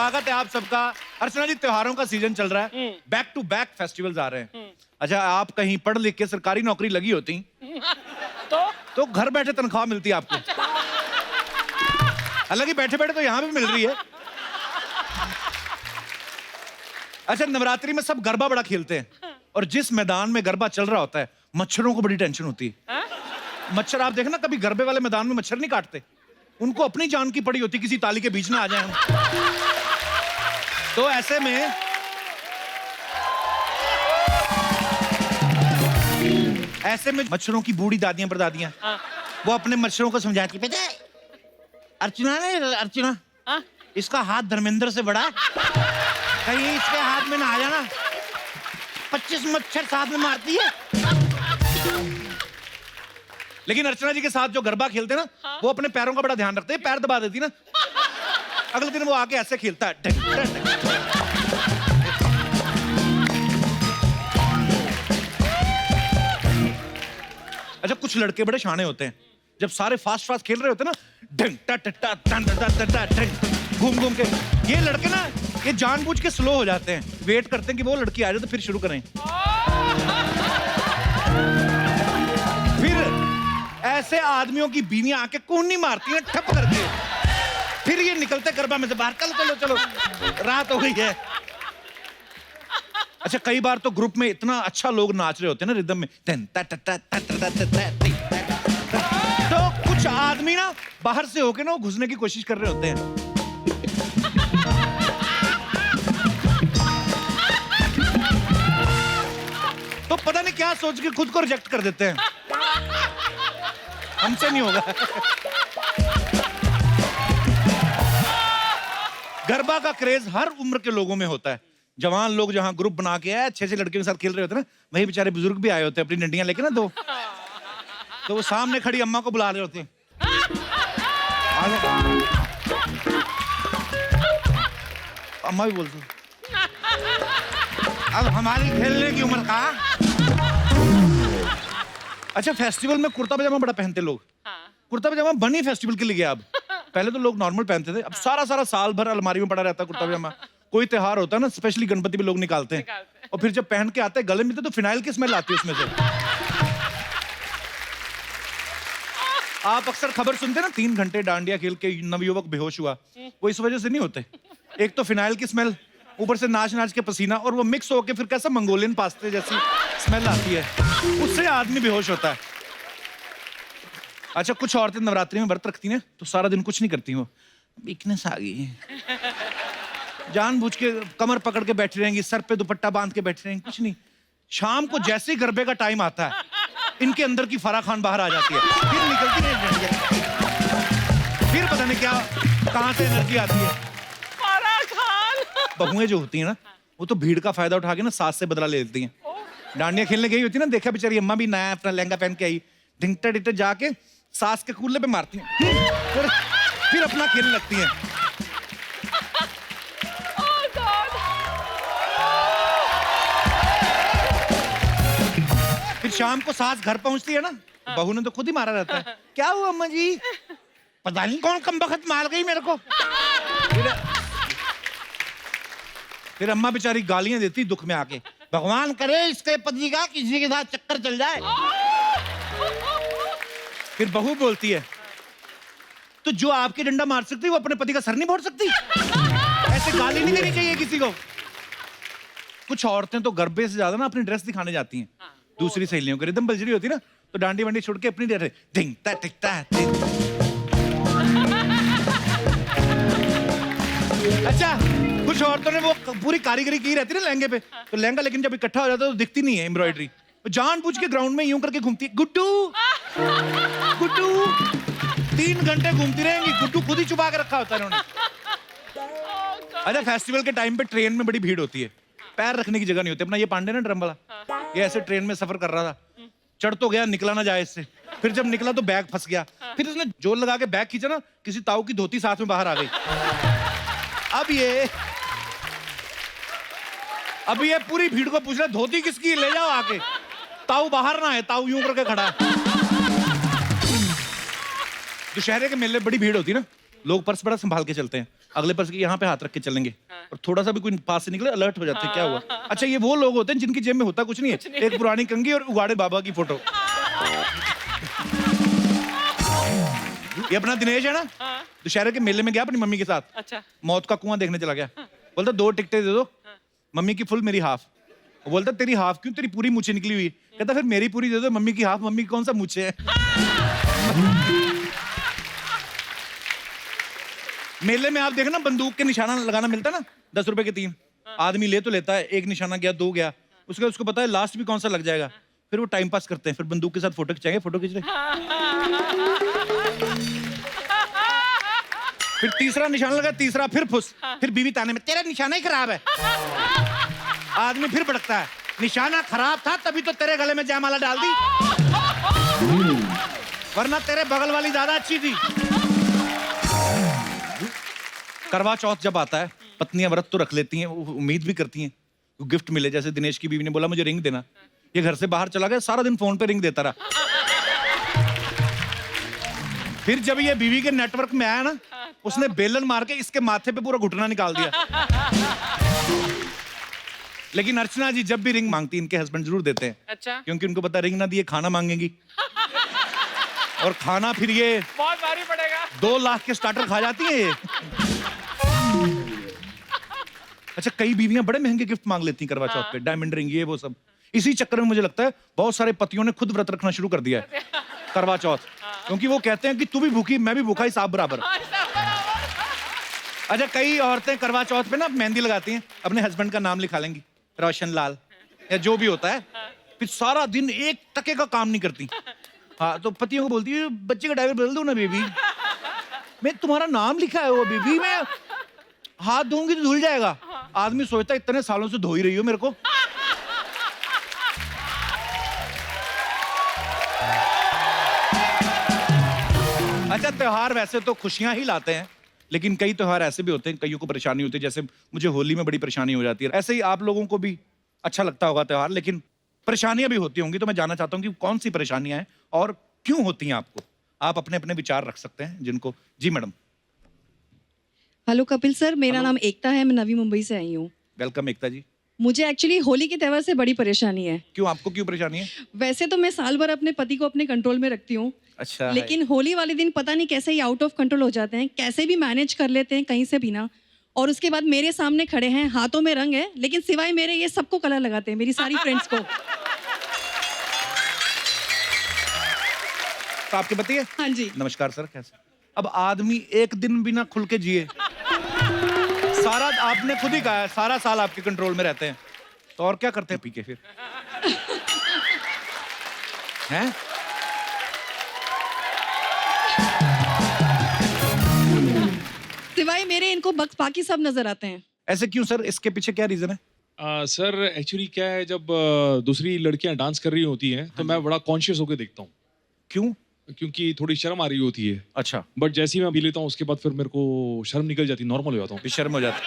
स्वागत है आप सबका। अर्चना जी, त्योहारों का सीजन चल रहा है, बैक टू बैक फेस्टिवल्स आ रहे हैं। अच्छा, आप कहीं पढ़ लिख के सरकारी नौकरी लगी होती तो घर बैठे तनख्वाह मिलती है आपको। हालांकि बैठे बैठे तो यहाँ भी मिल रही है। अच्छा, नवरात्रि में सब गरबा बड़ा खेलते हैं और जिस मैदान में गरबा चल रहा होता है मच्छरों को बड़ी टेंशन होती है। मच्छर, आप देखना, कभी गरबे वाले मैदान में मच्छर नहीं काटते, उनको अपनी जान की पड़ी होती, किसी ताली के बीच में आ जाए हम। तो ऐसे में मच्छरों की बूढ़ी दादियां परदादियां वो अपने मच्छरों को समझाती, पता है अर्चना इसका हाथ धर्मेंद्र से बड़ा, कहीं इसके हाथ में ना आ जाना, 25 मच्छर साथ में मारती है। लेकिन अर्चना जी के साथ जो गरबा खेलते हैं ना, वो अपने पैरों का बड़ा ध्यान रखते हैं, पैर दबा देती ना, अगले दिन वो आके ऐसे खेलता है। अच्छा, कुछ लड़के बड़े शाने होते हैं, जब सारे फास्ट फास्ट खेल रहे होते हैं ना, घूम घूम के, ये लड़के ना ये जानबूझ के स्लो हो जाते हैं, वेट करते हैं कि वो लड़की आ जाए तो फिर शुरू करें। फिर ऐसे आदमियों की बीवियां आके कूनी मारती हैं ठप करके, फिर ये निकलते गरबा में से बाहर, चलो चलो चलो रात हो गई है। अच्छा, कई बार तो ग्रुप में इतना अच्छा लोग नाच रहे होते हैं ना रिदम में, तो कुछ आदमी ना बाहर से होके ना घुसने की कोशिश कर रहे होते हैं। तो पता नहीं क्या सोच के खुद को रिजेक्ट कर देते हैं। हमसे नहीं होगा। गरबा का क्रेज हर उम्र के लोगों में होता है। जवान लोग जहां ग्रुप बना के अच्छे अच्छे लड़कियों के साथ खेल रहे होते हैं ना, वही बेचारे बुजुर्ग भी आए होते हैं अपनी डंडियां लेके ना, दो तो वो सामने खड़ी अम्मा को बुला रहे होते हैं। अम्मा भी बोलती, अब हमारी खेलने की उम्र का। अच्छा, फेस्टिवल में कुर्ता पजामा बड़ा पहनते लोग। कुर्ता पजामा बनी फेस्टिवल के लिए गया। अब पहले तो लोग नॉर्मल पहनते थे, अब सारा सारा साल भर अलमारी में पड़ा रहता है कुर्ता पजामा। कोई त्योहार होता है ना, स्पेशली गणपति में लोग निकालते हैं, और फिर जब पहन के आते हैं गले में तो फिनाइल की स्मेल आती है उसमें से। आप अक्सर खबर सुनते हैं ना, 3 घंटे डांडिया खेल के नवयुवक बेहोश हुआ, वो इस वजह से नहीं होते। एक तो फिनाइल की स्मेल, ऊपर से नाच नाच के पसीना, और वो मिक्स होके फिर कैसा मंगोलियन पास्ते जैसी स्मेल आती है, उससे आदमी बेहोश होता है। अच्छा, कुछ औरतें नवरात्रि में व्रत रखती हैं तो सारा दिन कुछ नहीं करती, वो वीकनेस आ गई, जानबूझ के कमर पकड़ के बैठी रहेंगी, सर पे दुपट्टा बांध के बैठी रहेंगी, कुछ नहीं। शाम को जैसे ही गरबे का टाइम आता है, इनके अंदर की फराह खान बाहर आ जाती है, फिर निकलती नहीं, फिर पता नहीं क्या कहां से एनर्जी आती है। फराह खान बहुएं जो होती है ना, वो तो भीड़ का फायदा उठा के ना सास से बदला ले लेती हैं। डांडिया खेलने गई होती है ना, देखा बेचारी अम्मा भी नया अपना लहंगा पहन के आई, ढिंगटा ढिंगटा जाके सास के कूल्हे पे मारती हैं, फिर अपना खेलने लगती हैं। फिर शाम को सास घर पहुंचती है ना, बहू ने तो खुद ही मारा रहता है, क्या हुआ अम्मा जी, पता नहीं कौन कमबख्त मार गई मेरे को। फिर अम्मा बेचारी गालियां देती दुख में आके, भगवान करे इसके पति का किसी के साथ चक्कर चल जाए। फिर बहू बोलती है, तो जो आपके डंडा मार सकती वो अपने पति का सर नहीं फोड़ सकती? ऐसे गाली नहीं देनी चाहिए किसी को। कुछ औरतें तो गरबे से ज्यादा ना अपनी ड्रेस दिखाने जाती हैं दूसरी सहेलियों को, रिदम बजरी होती ना, तो डांडी वांडी छोड़ के अपनी ड्रेस धिंगता टिकता। अच्छा, कुछ औरतों ने वो पूरी कारीगरी की रहती है ना लहंगे पे, तो लहंगा लेकिन जब इकट्ठा हो जाता है तो दिखती नहीं है एम्ब्रॉयडरी, तो जानबूझ के ग्राउंड में यूं करके घूमती है, गुड्डू गुड्डू, 3 घंटे घूमती रहेंगी, गुड्डू खुद ही छुपा के रखा होता है उन्होंने। अच्छा, फेस्टिवल के टाइम पे ट्रेन में बड़ी भीड़ होती है, पैर रखने की जगह नहीं होती। अपना ये पांडे ना ड्रम वाला, ये ऐसे ट्रेन में सफर कर रहा था, चढ़ तो गया, निकला ना जाए इससे, फिर जब निकला तो बैग फंस गया, फिर उसने जोर लगा के बैग खींचा ना, किसी ताऊ की धोती साथ में बाहर आ गई। अब ये पूरी भीड़ को पूछ रहा, धोती किसकी, ले जाओ आके। ताऊ बाहर ना है, ताऊ यूं करके खड़ा है। दुशहरे के मेले बड़ी भीड़ होती है ना, लोग पर्स बड़ा संभाल के चलते हैं, अगले पर्सन के यहाँ पे हाथ रख के चलेंगे और थोड़ा सा भी कोई पास से निकले अलर्ट हो जाते हैं, क्या हुआ? अच्छा, ये वो लोग होते हैं जिनकी जेब में होता कुछ नहीं है, एक पुरानी कंघी और उगाड़े बाबा की फोटो। ये अपना दिनेश है ना, दशहरे के मेले में गया अपनी मम्मी के साथ, अच्छा मौत का कुआं देखने चला गया। बोलता 2 टिकटें दे दो, मम्मी की फुल मेरी हाफ। वो बोलता तेरी हाफ क्यों, तेरी पूरी मुझे निकली हुई। कहता फिर मेरी पूरी दे दो, मम्मी की हाफ, मम्मी की कौन सा मुझे है। मेले में आप देखना बंदूक के निशाना लगाना मिलता है ना, 10 रुपए के 3 आदमी ले तो लेता है, एक निशाना गया 2 गया, उसको पता है लास्ट भी कौन सा लग जाएगा। फिर वो टाइम पास करते हैं, फिर बंदूक के साथ फोटो खिंचाएंगे, फोटो खींच रहे। फिर तीसरा निशाना लगा, तीसरा फिर फुस, फिर बीवी ताने में तेरा निशाना ही खराब है। आदमी फिर भड़कता है, निशाना खराब था तभी तो तेरे गले में जयमाला डाल दी, वरना तेरे बगल वाली ज्यादा अच्छी थी। करवा चौथ जब आता है, पत्नियां व्रत तो रख लेती हैं, उम्मीद भी करती हैं गिफ्ट मिले। जैसे दिनेश की बीवी ने बोला मुझे रिंग देना, ये घर से बाहर चला गया, सारा दिन फोन पे रिंग देता रहा। फिर जब ये बीवी के नेटवर्क में आया ना, उसने बेलन मार के इसके माथे पे पूरा घुटना निकाल दिया। लेकिन अर्चना जी जब भी रिंग मांगती इनके हस्बैंड जरूर देते हैं। अच्छा, क्योंकि उनको पता रिंग ना दिए खाना मांगेंगी, और खाना फिर ये बहुत भारी पड़ेगा। 2 लाख के स्टार्टर खा जाती है ये। अच्छा, कई बीवियां बड़े महंगे गिफ्ट मांग लेती हैं करवा चौथ पे, डायमंड रिंग, ये वो सब। इसी चक्कर में मुझे लगता है बहुत सारे पतियों ने खुद व्रत रखना शुरू कर दिया है करवा चौथ, क्योंकि वो कहते हैं कि तू भी भूखी मैं भी भूखा, हिसाब बराबर। अच्छा, कई औरतें करवा चौथ पे ना मेहंदी लगाती हैं, अपने हस्बैंड का नाम लिखा लेंगी, रोशन लाल या जो भी होता है, फिर सारा दिन 1 टके का काम नहीं करती। हाँ, तो पतियों को बोलती है बच्चे का डायपर बदल दो ना बेबी, मैं तुम्हारा नाम लिखा है वो बेबी, मैं हाथ धोऊंगी तो धुल जाएगा। आदमी सोचता है इतने सालों से धो ही रही हो मेरे को। अच्छा, त्योहार वैसे तो खुशियां ही लाते हैं, लेकिन कई त्योहार ऐसे भी होते हैं, कईयों को परेशानी होती है। जैसे मुझे होली में बड़ी परेशानी हो जाती है, ऐसे ही आप लोगों को भी अच्छा लगता होगा त्योहार, लेकिन परेशानियां भी होती होंगी। तो मैं जानना चाहता हूँ कि कौन सी परेशानियां हैं और क्यों होती हैं आपको। आप अपने अपने विचार रख सकते हैं जिनको। जी मैडम। हेलो कपिल सर, मेरा नाम एकता है, मैं नवी मुंबई से आई हूँ। वेलकम एकता जी। मुझे एक्चुअली होली के त्यौहार से बड़ी परेशानी है। क्यों, आपको क्यों परेशानी है? वैसे तो मैं साल भर अपने पति को अपने कंट्रोल में रखती हूँ, अच्छा, लेकिन होली वाले दिन पता नहीं कैसे ही आउट ऑफ कंट्रोल हो जाते हैं, कैसे भी मैनेज कर लेते हैं कहीं से भी ना। और उसके बाद मेरे सामने खड़े हैं, हाथों में रंग है, लेकिन सिवाय मेरे ये सबको कलर लगाते हैं, मेरी सारी फ्रेंड्स को। तो आपके पति है? हाँ जी। नमस्कार सर, कैसे? अब आदमी एक दिन भी ना खुल के जिए, सारा आपने खुद ही कहा है सारा साल आपके कंट्रोल में रहते हैं, तो और क्या करते हैं पी के फिर? हैं? सिवाय मेरे इनको बाकी सब नजर आते हैं। ऐसे क्यों सर, इसके पीछे क्या रीजन है? सर एक्चुअली क्या है, जब दूसरी लड़कियां डांस कर रही होती हैं तो मैं बड़ा कॉन्शियस होकर देखता हूँ। क्यों? क्योंकि थोड़ी शर्म आ रही होती है। अच्छा, बट जैसे ही मैं पी लेता हूँ उसके बाद फिर मेरे को शर्म निकल जाती, नॉर्मल हो जाता हूँ। फिर शर्म हो जाती।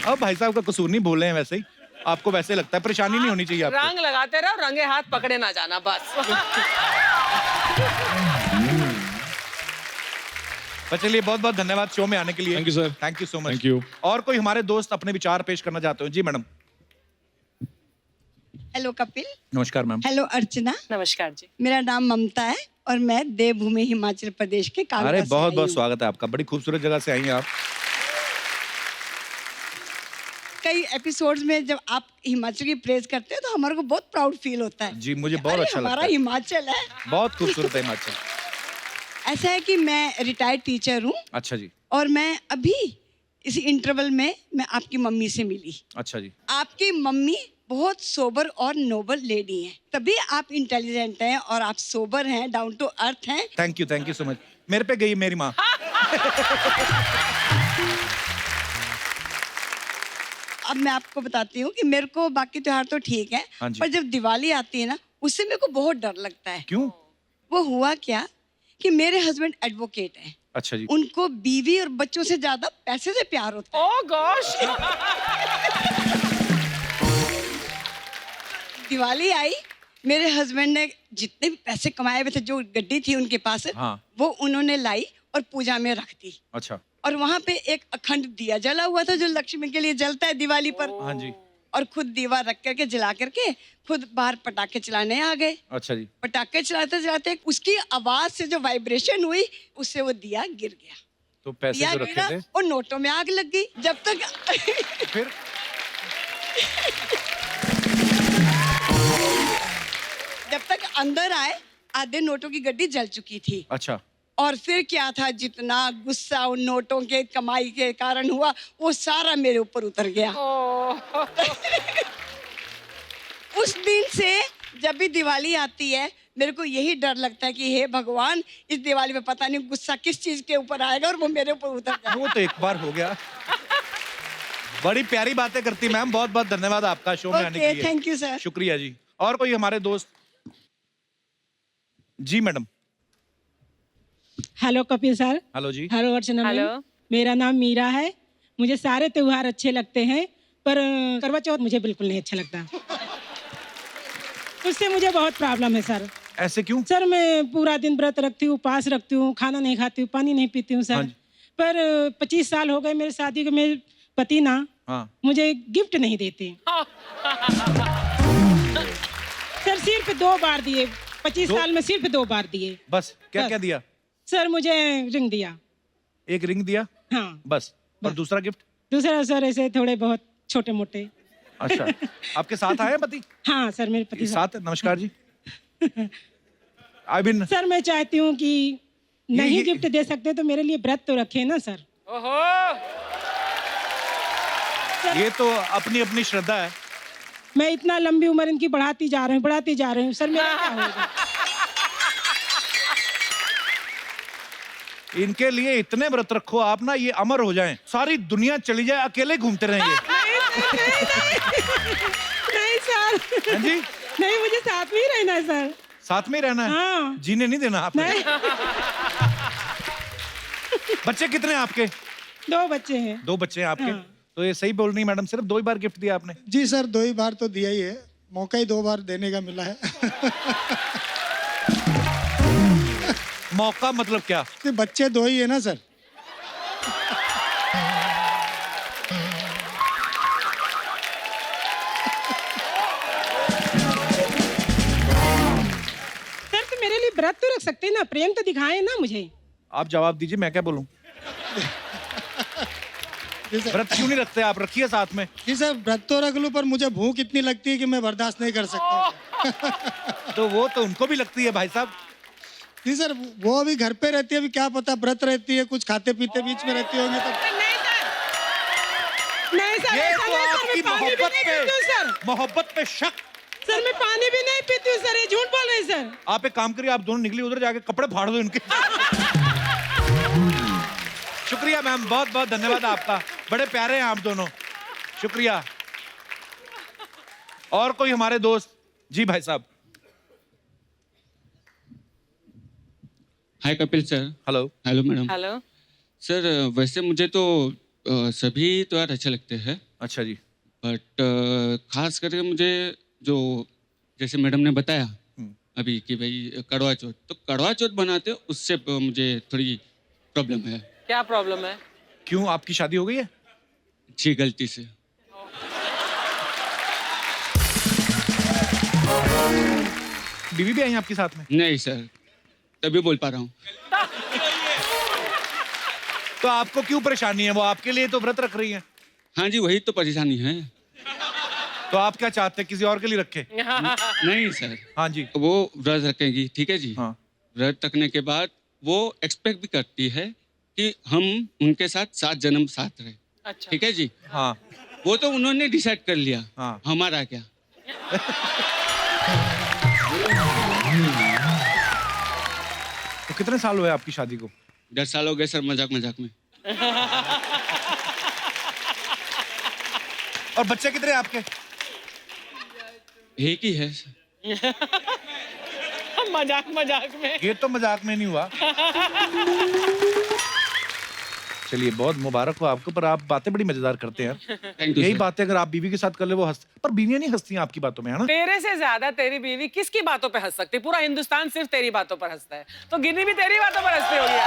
अब भाई साहब का कसूर नहीं, बोल रहे हैं वैसे ही, आपको वैसे लगता है, परेशानी नहीं होनी चाहिए आपको। रंग लगाते रहो, रंगे हाथ पकड़े ना जाना बस। चलिए, बहुत बहुत धन्यवाद शो में आने के लिए। Thank you sir. Thank you so much. Thank you. और कोई हमारे दोस्त अपने विचार पेश करना चाहते हो? जी मैडम। हेलो कपिल। नमस्कार मैम। हेलो अर्चना। नमस्कार जी। मेरा नाम ममता है और मैं देवभूमि हिमाचल प्रदेश के कांगड़ा अरे से बहुत आई बहुत हूँ। स्वागत है आपका, बड़ी खूबसूरत जगह से आई हैं आप। कई एपिसोड्स में जब आप हिमाचल की प्रेज करते हो तो हमारे को बहुत प्राउड फील होता है। जी, मुझे बहुत अरे, अच्छा लगता हमारा है। हिमाचल है। बहुत खूबसूरत है हिमाचल। ऐसा है कि मैं रिटायर्ड टीचर हूँ अच्छा जी। और मैं अभी इसी इंटरवल में मैं आपकी मम्मी से मिली। अच्छा जी। आपकी मम्मी बहुत सोबर और नोबल लेडी हैं, तभी आप इंटेलिजेंट हैं और आप सोबर हैं, डाउन टू अर्थ हैं। Thank you so much. मेरे पे गई मेरी माँ। अब मैं आपको बताती हूँ कि मेरे को बाकी त्योहार तो ठीक है, हाँ जी। पर जब दिवाली आती है ना, उससे मेरे को बहुत डर लगता है। क्यों? वो हुआ क्या कि मेरे हस्बैंड एडवोकेट हैं। अच्छा जी। उनको बीवी और बच्चों से ज्यादा पैसे से प्यार होता है। ओह गॉश। दिवाली आई, मेरे हस्बैंड ने जितने भी पैसे कमाए हुए थे, जो गड्डी थी उनके पास, हाँ। वो उन्होंने लाई और पूजा में रख दी। अच्छा। और वहां पे एक अखंड दिया जला हुआ था जो लक्ष्मी के लिए जलता है दिवाली पर। हाँ जी। और खुद दीवा रख करके जला करके खुद बाहर पटाखे चलाने आ गए। अच्छा जी। पटाखे चलाते चलाते उसकी आवाज से जो वाइब्रेशन हुई उससे वो दिया गिर गया। तो पैसे दिया जो रखे गिरा थे और नोटों में आग लग गई। जब तक फिर जब तक अंदर आए आधे नोटों की गड्डी जल चुकी थी। अच्छा। और फिर क्या था, जितना गुस्सा उन नोटों के कमाई के कारण हुआ वो सारा मेरे ऊपर उतर गया। उस दिन से जब भी दिवाली आती है मेरे को यही डर लगता है कि हे भगवान इस दिवाली में पता नहीं गुस्सा किस चीज के ऊपर आएगा और वो मेरे ऊपर उतर जाए। वो तो एक बार हो गया। बड़ी प्यारी बातें करती मैम, बहुत बहुत धन्यवाद आपका शो में आने के लिए। Thank you sir. शुक्रिया जी। और कोई हमारे दोस्त? जी madam. Hello Kapil sir. Hello जी। Hello Archana ma'am. हेलो। मेरा नाम मीरा है। मुझे सारे त्योहार अच्छे लगते हैं पर करवा चौथ मुझे बिल्कुल नहीं अच्छा लगता। उससे मुझे बहुत प्रॉब्लम है सर। ऐसे क्यों? सर मैं पूरा दिन व्रत रखती हूँ, उपवास रखती हूँ, खाना नहीं खाती हूँ, पानी नहीं पीती हूँ हाँ सर। जी। पर 25 साल हो गए मेरे शादी को, मेरे पति ना हाँ। मुझे गिफ्ट नहीं देते। सर सिर्फ 2 बार दिए, 25 साल में सिर्फ 2 बार दिए। बस क्या बस। क्या दिया? सर मुझे रिंग दिया। एक रिंग दिया हाँ। बस। और दूसरा गिफ्ट? दूसरा सर ऐसे थोड़े बहुत छोटे मोटे। अच्छा। आपके साथ आए हैं पति? हाँ सर मेरे पति साथ है। नमस्कार जी। आई बिन सर मैं चाहती हूँ कि नहीं ये- गिफ्ट दे सकते तो मेरे लिए व्रत तो रखे ना सर। ओहो। ये तो अपनी अपनी श्रद्धा है। मैं इतना लंबी उम्र इनकी बढ़ाती जा रही हूँ सर, मेरा क्या होगा? इनके लिए इतने व्रत रखो आप ना, ये अमर हो जाएं, सारी दुनिया चली जाए, अकेले घूमते रहेंगे। नहीं सर। हाँ जी। नहीं मुझे साथ में ही रहना है सर। साथ में ही रहना है। हाँ। जीने नहीं देना आपने। नहीं। बच्चे कितने हैं आपके? 2 बच्चे हैं। 2 बच्चे हैं आपके। हाँ। तो ये सही बोल रही मैडम, सिर्फ 2 ही बार गिफ्ट दिया आपने? जी सर 2 ही बार तो दिया ही है, मौका ही 2 बार देने का मिला है। मौका मतलब क्या? कि बच्चे 2 ही है ना सर। सर तो मेरे लिए व्रत तो रख सकते हैं ना, प्रेम तो दिखाएं ना मुझे। आप जवाब दीजिए, मैं क्या बोलूं? जी सर। व्रत क्यों नहीं रखते आप? रखिए साथ में। जी सर व्रत तो रख लूं पर मुझे भूख इतनी लगती है कि मैं बर्दाश्त नहीं कर सकता। तो वो तो उनको भी लगती है भाई साहब। जी सर वो अभी घर पे रहती है, अभी क्या पता व्रत रहती है, कुछ खाते पीते बीच में रहती होंगी तो। नहीं सर, ये ऐसा तो नहीं सर, आपकी मैं पानी भी मोहब्बत नहीं पीती हूँ पे, सर। मोहब्बत पे शक। सर मैं पानी भी नहीं पीती हूँ सर, ये झूठ बोल रहे हैं सर। आप एक काम करिए, आप दोनों निकलिए उधर, जाके कपड़े फाड़ दो इनके। शुक्रिया मैम, बहुत बहुत धन्यवाद आपका। बड़े प्यारे हैं आप दोनों। शुक्रिया। और कोई हमारे दोस्त? जी भाई साहब। Hi Kapil sir. Hello. Hello madam. Hello. Sir वैसे मुझे तो सभी त्योहार अच्छे लगते हैं, अच्छा जी। बट खास करके मुझे जो जैसे मैडम ने बताया अभी कि भाई कड़वा चौथ, तो कड़वा चौथ बनाते हो उससे मुझे थोड़ी प्रॉब्लम है। क्या प्रॉब्लम है? क्यों, आपकी शादी हो गई है? जी गलती से। बीवी भी आई है आपके साथ में? नहीं सर, तभी बोल पा रहा हूँ। तो आपको क्यों परेशानी है? वो आपके लिए तो व्रत रख रही है। हाँ जी वही तो परेशानी है। तो आप क्या चाहते हैं, किसी और के लिए रखे? नहीं सर, हाँ जी। वो व्रत रखेंगी ठीक है जी। हाँ। व्रत रखने के बाद वो एक्सपेक्ट भी करती है कि हम उनके साथ 7 जन्म साथ रहे। अच्छा। ठीक है जी। हाँ। वो तो उन्होंने डिसाइड कर लिया। हाँ। हमारा क्या। तो कितने साल हुए आपकी शादी को? 10 साल हो गए सर, मजाक मजाक में। और बच्चे कितने हैं आपके? एक ही है। मजाक मजाक में। ये तो मजाक में नहीं हुआ। चलिए बहुत मुबारक हो आपको, पर आप बातें बड़ी मजेदार करते हैं यार। थैंक यू यही सर। बातें अगर आप बीवी के साथ कर ले वो हंस, पर बीवियां नहीं हंसती हैं आपकी बातों में, है ना? तेरे से ज्यादा तेरी बीवी किसकी बातों पे हंस सकती? पूरा हिंदुस्तान सिर्फ तेरी बातों पर हंसता है, तो गिन्नी भी तेरी बातों पर हंसती होगी यार।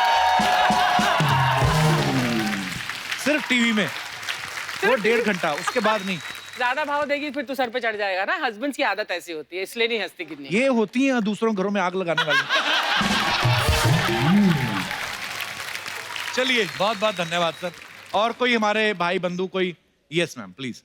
सिर्फ टीवी में वो 1.5 घंटा, उसके बाद नहीं। ज्यादा भाव देगी फिर तू सर पे चढ़ जाएगा ना। हस्बैंड्स की आदत ऐसी होती है, इसलिए नहीं हंसती गिन्नी। ये होती हैं दूसरों घरों में आग लगाने वाली। चलिए बहुत बहुत धन्यवाद सर। और कोई हमारे भाई बंधु कोई? Yes ma'am please.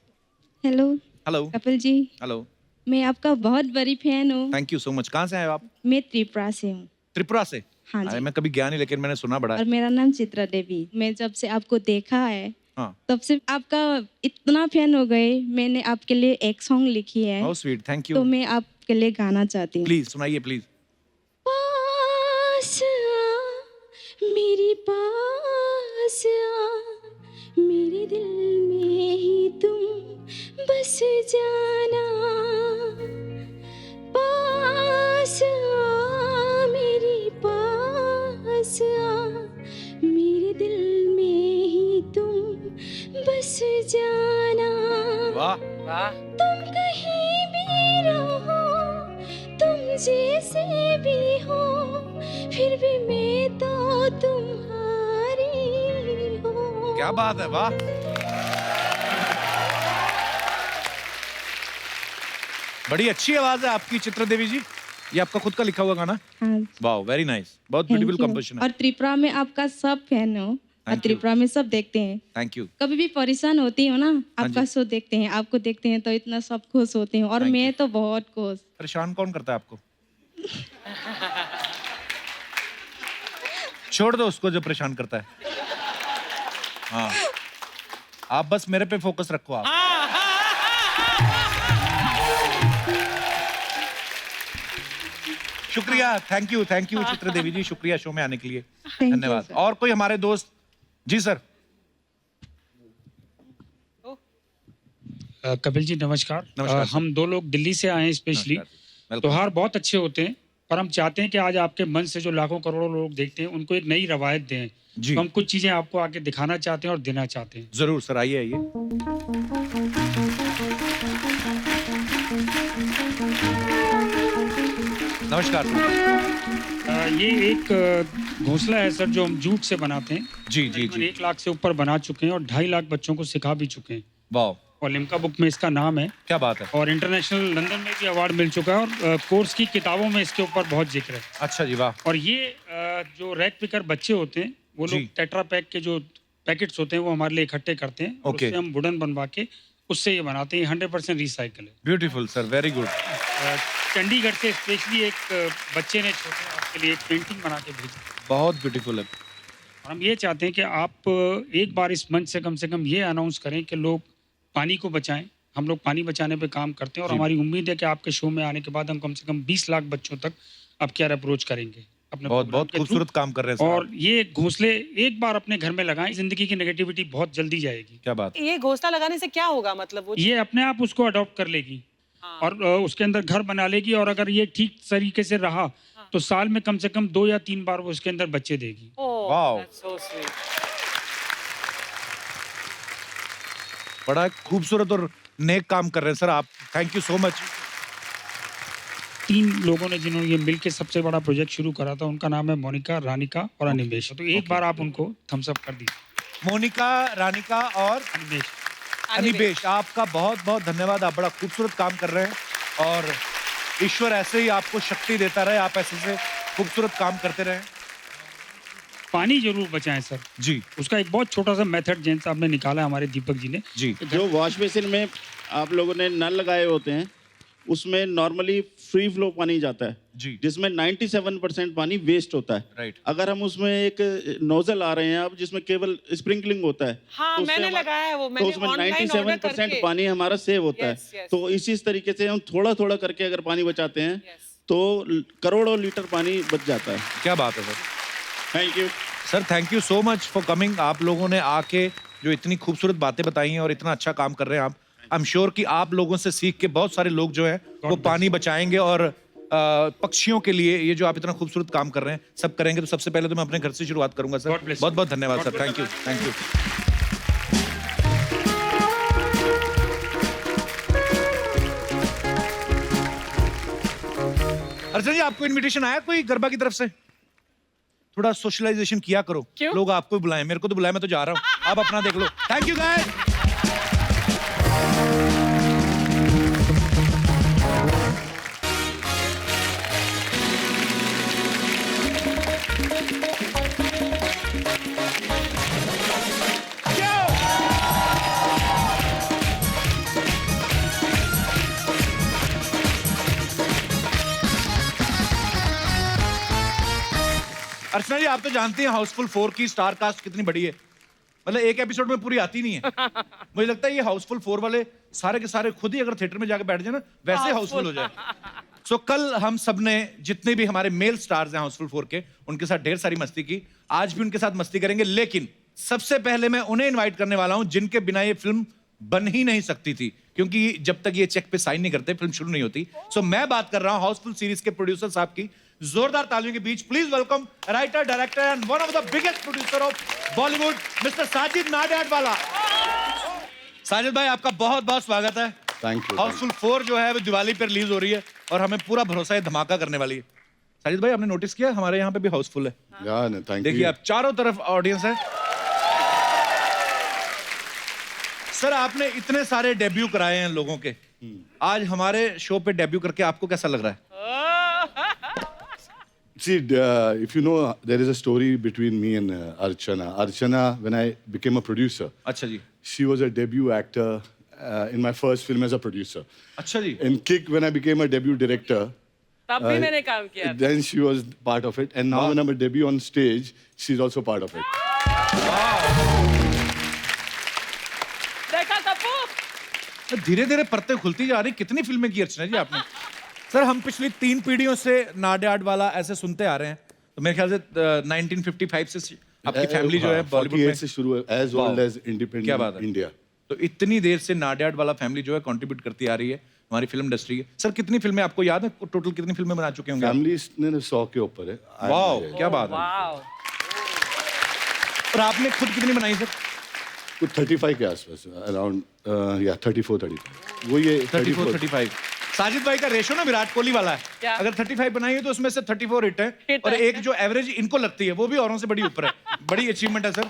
Hello hello. Kapil ji, hello. मैं आपका बहुत बड़ी फैन हूँ। Thank you so much. कहाँ से आए हो आप? मैं त्रिपुरा से हूँ। त्रिपुरा से? हाँ जी। अरे मैं कभी गया नहीं, लेकिन मैंने सुना बड़ा और है। मेरा नाम चित्रा देवी। मैं जब से आपको देखा है हाँ। तब से आपका इतना फैन हो गए, मैंने आपके लिए एक सॉन्ग लिखी है, बहुत स्वीट, थैंक तो यू। मैं आपके लिए गाना चाहती हूँ। प्लीज सुनाइए प्लीज। पास आ, मेरी पास आ, मेरे दिल में ही तुम बस जाना। पास आ, मेरी पास आ, मेरे दिल में ही तुम बस जाना। वाह। वाह। तुम कहीं भी रहो, तुम जैसे भी हो, फिर भी मैं तो तुम्हारी हूँ। क्या बात है, वाह। बड़ी अच्छी आवाज है आपकी चित्रा देवी जी। ये आपका खुद का लिखा हुआ गाना? हाँ, वाह, वेरी नाइस। बहुत thank ब्यूटीफुल you। कंपोजिशन है। और त्रिपुरा में आपका सब फैन हो, और you। त्रिपुरा में सब देखते हैं। Thank you. कभी भी परेशान होती हो ना, आपका जी। शो देखते हैं, आपको देखते हैं तो इतना सब खुश होते हैं, और Thank मैं तो बहुत खुश। परेशान कौन करता है आपको? छोड़ दो उसको जो परेशान करता है। हाँ, आप बस मेरे पे फोकस रखो आप। शुक्रिया, थैंक यू चित्रा देवी जी, शुक्रिया शो में आने के लिए। you, धन्यवाद। sir। और कोई हमारे दोस्त? जी सर। कपिल जी नमस्कार। नमस्कार सर। हम 2 लोग दिल्ली से आए हैं स्पेशली। नमस्कार। वेलकम। त्योहार बहुत अच्छे होते हैं, पर हम चाहते हैं कि आज आपके मंच से जो लाखों करोड़ों लोग देखते हैं उनको एक नई रवायत दें। जी। तो हम कुछ चीजें आपको आके दिखाना चाहते हैं और देना चाहते हैं। जरूर सर, आइए आइए। नमस्कार सर। ये एक घोंसला है सर जो हम जूट से बनाते हैं। जी जी तकरीबन जी। 1 लाख से ऊपर बना चुके हैं और 2.5 लाख बच्चों को सिखा भी चुके हैं, वाह, और लिम्का बुक में इसका नाम है, क्या बात है। और इंटरनेशनल लंदन में भी अवार्ड मिल चुका है, और कोर्स की किताबों में इसके ऊपर बहुत जिक्र है। अच्छा जी, वाह। और ये जो रैक पिकर बच्चे होते हैं वो जी। लोग टेट्रा पैक के जो पैकेट्स होते हैं वो हमारे लिए इकट्ठे करते हैं, और ओके। उससे हम वुडन बनवा के उससे ये बनाते हैं। 100% रिसाइकल है। Beautiful sir, very good. Chandigarh से स्पेशली एक बच्चे ने छोटे आपके लिए एक पेंटिंग बना के भेजी, बहुत ब्यूटीफुल है। और हम ये चाहते हैं कि आप एक बार इस मंच से कम ये अनाउंस करें कि लोग पानी को बचाएं। हम लोग पानी बचाने पे काम करते हैं, और जी। हमारी उम्मीद है कि आपके शो में आने के बाद हम कम से कम 20 लाख बच्चों तक अब क्या अप्रोच करेंगे अपने बहुत प्रोग्राम बहुत के थ्रू। खूबसूरत काम कर रहे हैं सर और आप। ये घोंसले एक बार अपने घर में लगाएं, जिंदगी की नेगेटिविटी बहुत जल्दी जाएगी। क्या बात। ये घोंसला लगाने से क्या होगा? मतलब वो ये अपने आप उसको अडॉप्ट कर लेगी, हाँ। और उसके अंदर घर बना लेगी, और अगर ये ठीक तरीके से रहा तो साल में कम से कम 2 या 3 बार वो उसके अंदर बच्चे देगी। Wow। So sweet. बड़ा खूबसूरत और नेक काम कर रहे हैं सर आप। Thank you so much. 3 लोगों ने जिन्होंने ये मिलके सबसे बड़ा प्रोजेक्ट शुरू करा था, उनका नाम है मोनिका, रानिका और अनिमेश। तो एक बार आप उनको थम्स अप कर दीजिए। मोनिका, रानिका और अनिमेश। अनिमेश, आपका बहुत बहुत धन्यवाद। आप बड़ा खूबसूरत काम कर रहे हैं, और ईश्वर ऐसे ही आपको शक्ति देता रहे, आप ऐसे से खूबसूरत काम करते रहें। पानी जरूर बचाएं सर। जी उसका एक बहुत छोटा सा मेथड जैन साहब ने निकाला है, हमारे दीपक जी ने। जी। जो वॉश बेसिन में आप लोगों ने नल लगाए होते हैं, उसमें नॉर्मली फ्री फ्लो पानी जाता है, जी। जिसमें 97% पानी वेस्ट होता है। राइट। अगर हम उसमें एक नोजल आ रहे हैं अब, जिसमें केवल स्प्रिंकलिंग होता है, हाँ, तो उससे मैंने हमारा- लगाया है वो, तो मैंने उसमें ऑनलाइन ऑर्डर 97% करके। पानी हमारा सेव होता Yes, है। yes। तो इसी तरीके से हम थोड़ा थोड़ा करके अगर पानी बचाते हैं Yes। तो करोड़ों लीटर पानी बच जाता है। क्या बात है sir. Thank you sir, thank you so much for coming. आप लोगों ने आके जो इतनी खूबसूरत बातें बताई हैं और इतना अच्छा काम कर रहे हैं आप, आई एम श्योर कि आप लोगों से सीख के बहुत सारे लोग जो हैं वो पानी बचाएंगे और पक्षियों के लिए ये जो आप इतना खूबसूरत काम कर रहे हैं, सब करेंगे। तो सबसे पहले तो मैं अपने घर से शुरुआत करूंगा सर। बहुत बहुत धन्यवाद sir, thank you, thank you. Archana ji, आपको इनविटेशन आया कोई गरबा की तरफ से? थोड़ा सोशलाइजेशन किया करो। क्यों? लोग आपको बुलाएं, मेरे को तो बुलाएं, मैं तो जा रहा हूँ। आप अपना देख लो। Thank you guys. Archana ji, आप तो जानती हैं हाउसफुल 4 की स्टार कास्ट कितनी बड़ी है। मतलब एक एपिसोड में पूरी आती नहीं है। मुझे लगता है ये हाउसफुल 4 वाले सारे के सारे खुद ही अगर थिएटर में जाके बैठ जाए ना, वैसे हाउसफुल हो जाए। सो कल हम सब ने जितने भी हमारे मेल स्टार्स हैं हाउसफुल 4 के, उनके साथ ढेर सारी मस्ती की। आज भी उनके साथ मस्ती करेंगे, लेकिन सबसे पहले मैं उन्हें इन्वाइट करने वाला हूं जिनके बिना ये फिल्म बन ही नहीं सकती थी, क्योंकि जब तक ये चेक पे साइन नहीं करते फिल्म शुरू नहीं होती। सो मैं बात कर रहा हूं हाउसफुल सीरीज के प्रोड्यूसर साहब की। जोरदार तालियों के बीच please welcome writer, director and one of the biggest producer of Bollywood, mister Sajid Nadiadwala. Sajid भाई, आपका बहुत बहुत स्वागत है। Thank you. हाउसफुल 4 जो है वो दिवाली पर रिलीज हो रही है और हमें पूरा भरोसा है धमाका करने वाली है। साजिद भाई, आपने नोटिस किया हमारे यहाँ पे भी हाउसफुल है? थैंक देखिए आप चारों तरफ ऑडियंस है। सर, आपने इतने सारे डेब्यू कराए हैं लोगों के, आज हमारे शो पे डेब्यू करके आपको कैसा लग रहा है? See, if you know, there is a story between me and Archana. Archana, when I became a producer, अच्छा जी, she was a debut actor in my first film as a producer. अच्छा जी। In Kick, when I became a debut director, तब भी मैंने काम किया था। then she was part of it. And now when I'm a debut on stage, she's also part of it. देखा कपूर? धीरे धीरे परतें खुलती जा रही। कितनी फिल्में की अर्चना जी आपने? सर, हम पिछली 3 पीढ़ियों से नाडियाडवाला ऐसे सुनते आ रहे हैं, तो मेरे ख्याल से 1955 से आपकी फैमिली जो है बॉलीवुड में से शुरू है, as old as independent क्या बात है? India. तो इतनी देर से नाडियाडवाला फैमिली जो है कंट्रीब्यूट करती आ रही है हमारी फिल्म इंडस्ट्री है। सर, कितनी फिल्में आपको याद है? टोटल कितनी फिल्में बना चुके होंगे? Family ने 100 के ऊपर है। वाओ, क्या बात है। वाओ। और आपने खुद कितनी बनाई सर? कुछ 35 के आसपास, अराउंड या 34-35 वो ये 34-35। साजिद भाई का रेशो ना विराट कोहली वाला है। क्या? अगर 35 बनाई है तो उसमें से 34 हिट है, हिट और है। एक जो एवरेज इनको लगती है वो भी औरों से बड़ी ऊपर है। बड़ी अचीवमेंट है सर।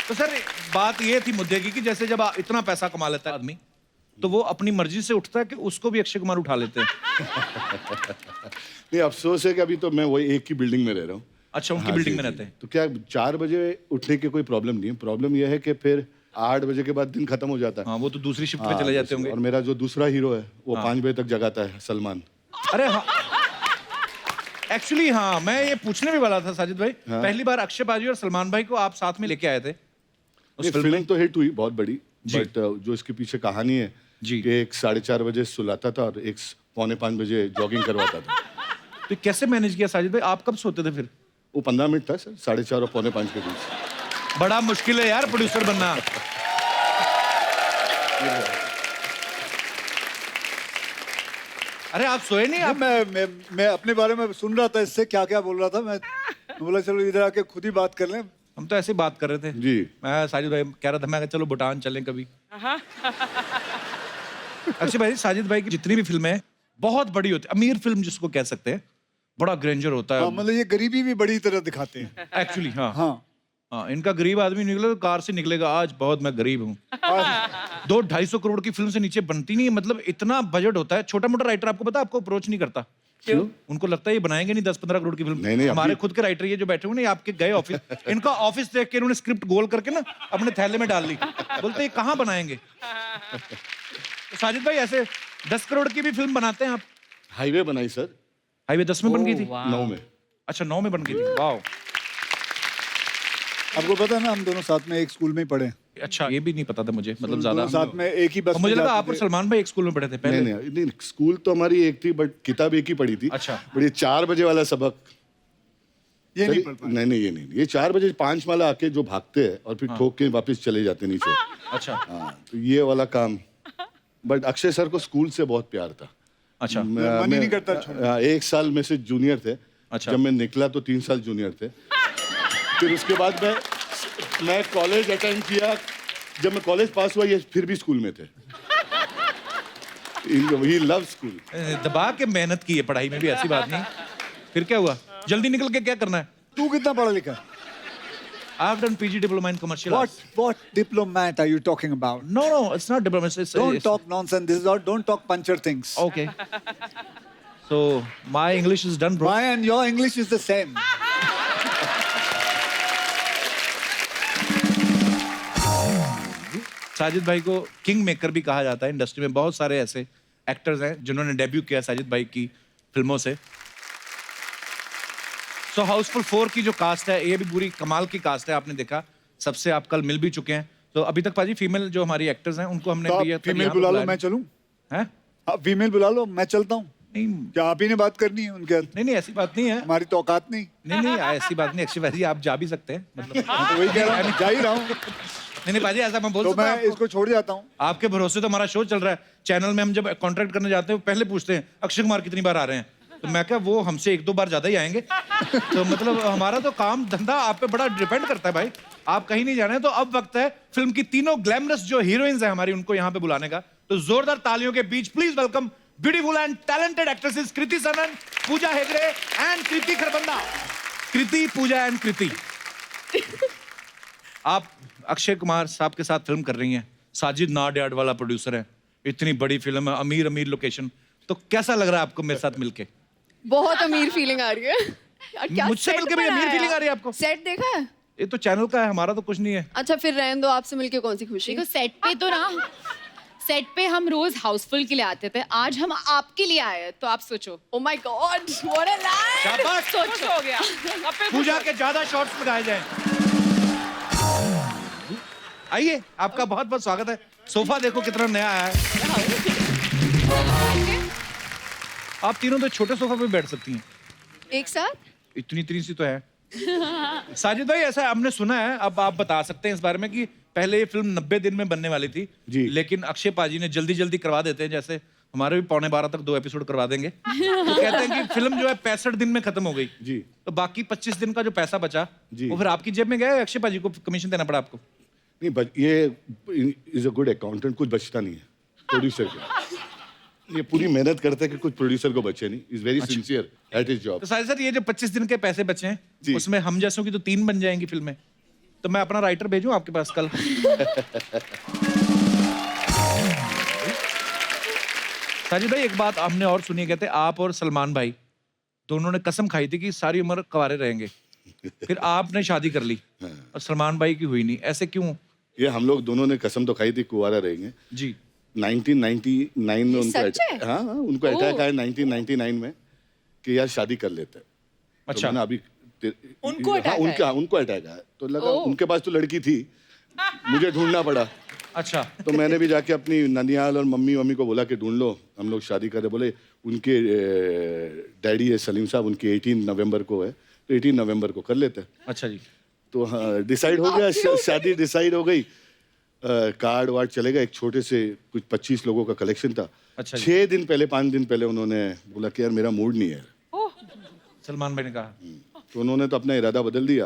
तो सर, बात ये थी मुद्दे की कि जैसे जब इतना पैसा कमा लेता है आदमी, तो वो अपनी मर्जी से उठता है कि उसको भी अक्षय कुमार उठा लेते हैं। नहीं, अफसोस है कि अभी तो मैं वही एक ही बिल्डिंग में रह रहा हूँ। अच्छा, उनकी हाँ, बिल्डिंग जी, में जी। रहते हैं। तो क्या 4 बजे उठने की कोई प्रॉब्लम नहीं है। प्रॉब्लम यह है कि फिर 8 बजे के बाद दिन खत्म हो जाता है। हाँ, वो तो दूसरी शिफ्ट पे हाँ, चले जाते होंगे। और मेरा जो दूसरा हीरो है वो 5 बजे तक जगाता है, सलमान। अरे हाँ, एक्चुअली हाँ, मैं ये पूछने भी वाला था साजिद भाई। हाँ। पहली बार अक्षय बाजी और सलमान भाई को आप साथ में लेके आए थे उस फिल्म फिल्म में। तो हिट हुई बहुत बड़ी, जी। बट जो इसके पीछे कहानी है जी। कि एक 4:30 बजे सुलाता था और एक 4:45 बजे जॉगिंग करवाता था। तो कैसे मैनेज किया साजिद भाई? आप कब सोते थे फिर? वो 15 मिनट था सर, 4:30 और 4:45 के बीच। बड़ा मुश्किल है यार प्रोड्यूसर बनना। अरे आप सोए नहीं? आप मैं अपने बारे में सुन रहा था, इससे क्या क्या बोल रहा था। मैं बोला चलो इधर आके खुद ही बात कर लें। हम तो ऐसे ही बात कर रहे थे जी। मैं साजिद भाई कह रहा था, मैं कहा चलो भूटान चलें कभी। अक्षय भाई, साजिद भाई की जितनी भी फिल्में हैं बहुत बड़ी होती है, अमीर फिल्म जिसको कह सकते हैं, बड़ा ग्रेंजर होता है। मतलब ये गरीबी भी बड़ी तरह दिखाते हैं। एक्चुअली हाँ हाँ, हाँ, इनका गरीब आदमी निकले तो कार से निकलेगा, आज बहुत मैं गरीब हूँ। 200-250 करोड़ की फिल्म से नीचे बनती नहीं है। मतलब इतना बजट होता है। छोटा मोटा राइटर आपको पता है आपको अप्रोच नहीं करता। क्यों? उनको लगता है ये बनाएंगे नहीं 10-15 करोड़ की फिल्म। नहीं, हमारे अभी- खुद के राइटर ये जो बैठे हुए ना, ये आपके गए ऑफिस, इनका ऑफिस देख के इन्होंने स्क्रिप्ट गोल करके ना अपने थैले में डाल ली। बोलते ये कहाँ बनाएंगे। तो साजिद भाई, ऐसे 10 करोड़ की भी फिल्म बनाते हैं आप? हाईवे बनाई सर, हाईवे 10 में बन गई थी? 9 में। अच्छा, 9 में बन गई थी। वाह, आपको पता है ना, हम दोनों साथ में एक स्कूल में ही पढ़े। अच्छा, ये भी नहीं पता था मुझे। मतलब ज्यादा दोनों साथ में एक ही बस और मुझे में लगा जाते आप और थे। सलमान भाई एक स्कूल में पढ़े थे नहीं पहले। नहीं, स्कूल तो हमारी एक थी, बट किताब एक ही पढ़ी थी। अच्छा। बट ये 4 बजे वाला सबक ये नहीं सर, पढ़ पाए। नहीं, ये 4 बजे 5 माला आके जो भागते हैं और फिर ठोक के वापस चले जाते नीचे। अच्छा, हाँ, तो ये वाला काम। बट अक्षय सर को स्कूल से बहुत प्यार था। अच्छा। मन ही नहीं करता छोड़ने। 1 साल में से जूनियर थे। अच्छा। जब मैं निकला तो 3 साल जूनियर थे। फिर उसके बाद मैं कॉलेज अटेंड किया। जब मैं कॉलेज पास हुआ ये फिर भी स्कूल में थे। He loves school. दबा के मेहनत की है पढ़ाई में भी, ऐसी बात नहीं। फिर क्या हुआ? जल्दी निकल के क्या करना है? तू कितना पढ़ा लिखा? I have done PG diploma in commercial arts. What diplomat are you talking about? No, it's not diploma. Don't talk nonsense. This is all. Don't talk puncture things. Okay. So my English is done, bro. My and your English is the same. Sajid भाई को king maker भी कहा जाता है industry में। बहुत सारे ऐसे एक्टर्स हैं जिन्होंने डेब्यू किया साजिद भाई की फिल्मों से। सो हाउसफुल 4 की जो कास्ट है ये भी पूरी कमाल की कास्ट है। आपने देखा सबसे आप कल मिल भी चुके हैं। तो अभी तक पाजी फीमेल जो हमारी एक्टर्स हैं उनको हमने तो भी आप फीमेल बुला लो, मैं चलूं? हैं? आप फीमेल बुला लो, मैं चलता हूँ। नहीं क्या आप ही ने बात करनी है उनके? नहीं ऐसी बात नहीं है। हमारी तो औकात नहीं। नहीं ऐसी बात नहीं। अक्षय भाई आप जा भी सकते हैं, मतलब तो वही कह रहा हूँ, जा ही रहा हूँ। नहीं पाजी ऐसा मैं बोल तो सकता हूँ मैं इसको छोड़ जाता हूँ। आपके भरोसे तो हमारा शो चल रहा है चैनल में। हम जब कॉन्ट्रैक्ट करने जाते हैं पहले पूछते हैं अक्षय कुमार कितनी बार आ रहे हैं। तो मैं क्या वो हमसे 1-2 बार ज्यादा ही आएंगे। तो मतलब हमारा तो काम धंधा आप पे बड़ा डिपेंड करता है भाई। आप कहीं नहीं जाने। तो अब वक्त है फिल्म की तीनों ग्लैमरस जो हीरोइंस है हमारी उनको यहाँ पे बुलाने का। तो जोरदार तालियों के बीच please welcome beautiful and talented actresses Kriti Sanon, Pooja Hegde and Kriti Kharbanda. Kriti, Pooja and Kriti, आप अक्षय कुमार साहब के साथ फिल्म कर रही हैं। साजिद नाडियाड वाला प्रोड्यूसर है। इतनी बड़ी फिल्म है, अमीर लोकेशन। तो कैसा लग रहा है आपको मेरे साथ मिलके? बहुत अमीर फीलिंग आ रही है यार। क्या मुझसे मिलके भी अमीर फीलिंग आ रही है आपको? सेट देखा है? ये तो चैनल का है, हमारा तो कुछ नहीं है। अच्छा फिर रहने दो, आपसे मिलके कौन सी खुशी। देखो सेट पे तो ना, सेट पे हम रोज हाउसफुल के लिए आते थे, आज हम आपके लिए आए हैं। तो आप सोचो। Oh my God, what a life. शाबाश, खुश हो गया। पूजा के ज्यादा शॉट्स लगाए जाएं। आइए, आपका बहुत बहुत स्वागत है। सोफा देखो कितना नया आया है। आप तीनों तो छोटे सोफा पे बैठ सकती हैं एक साथ। इतनी सी तो है। साजिद भाई ऐसा हमने सुना है, अब आप बता सकते हैं इस बारे में कि पहले ये फिल्म 90 दिन में बनने वाली थी जी। लेकिन अक्षय पाजी ने जल्दी करवा देते हैं। जैसे हमारे भी 11:45 तक 2 एपिसोड करवा देंगे। तो कहते हैं कि फिल्म जो है 65 दिन में खत्म हो गई जी। तो बाकी 25 दिन का जो पैसा बचा जी। वो फिर आपकी जेब में गया, अक्षय पाजी को कमीशन देना पड़ा आपको? नहीं ये इज अ गुड अकाउंटेंट, कुछ बचता नहीं है प्रोड्यूसर को। ये पूरी मेहनत करता है कि कुछ प्रोड्यूसर को बचे नहीं। Is very sincere at his job. तो साजिद सर ये जो 25 दिन के पैसे बचे हैं उसमें हम जैसों की तो 3 बन जाएंगी फिल्में। तो मैं अपना राइटर भेजूं आपके पास कल? साजिद भाई एक बात हमने और सुनी, कहते आप और सलमान भाई दोनों ने कसम खाई थी कि सारी उम्र कुंवारे रहेंगे। फिर आपने शादी कर ली और सलमान भाई की हुई नहीं, ऐसे क्यों? ये हम लोग दोनों ने कसम तो खाई थी कुंवारा रहेंगे जी। 1999 में उनको सच है? हाँ उनको अटैक आया 1999 में कि यार शादी कर लेते हैं। अच्छा। तो मैंने अभी उनको अटैक आया? उनको अटैक आया तो लगा उनके पास तो लड़की थी, मुझे ढूंढना पड़ा। अच्छा। तो मैंने भी जाके अपनी ननियाल और मम्मी को बोला कि ढूंढ लो, हम लोग शादी करें। बोले उनके डैडी है सलीम साहब, उनकी 18 नवंबर को है तो 18 नवंबर को कर लेते हैं। अच्छा जी। तो हाँ डिसाइड हो गया, शादी डिसाइड हो गई। कार्ड वार्ड चलेगा, एक छोटे से कुछ 25 लोगों का कलेक्शन था। अच्छा 6 दिन पहले 5 दिन पहले उन्होंने बोला कि यार मेरा मूड नहीं है। सलमान भाई ने कहा तो उन्होंने तो अपना इरादा बदल दिया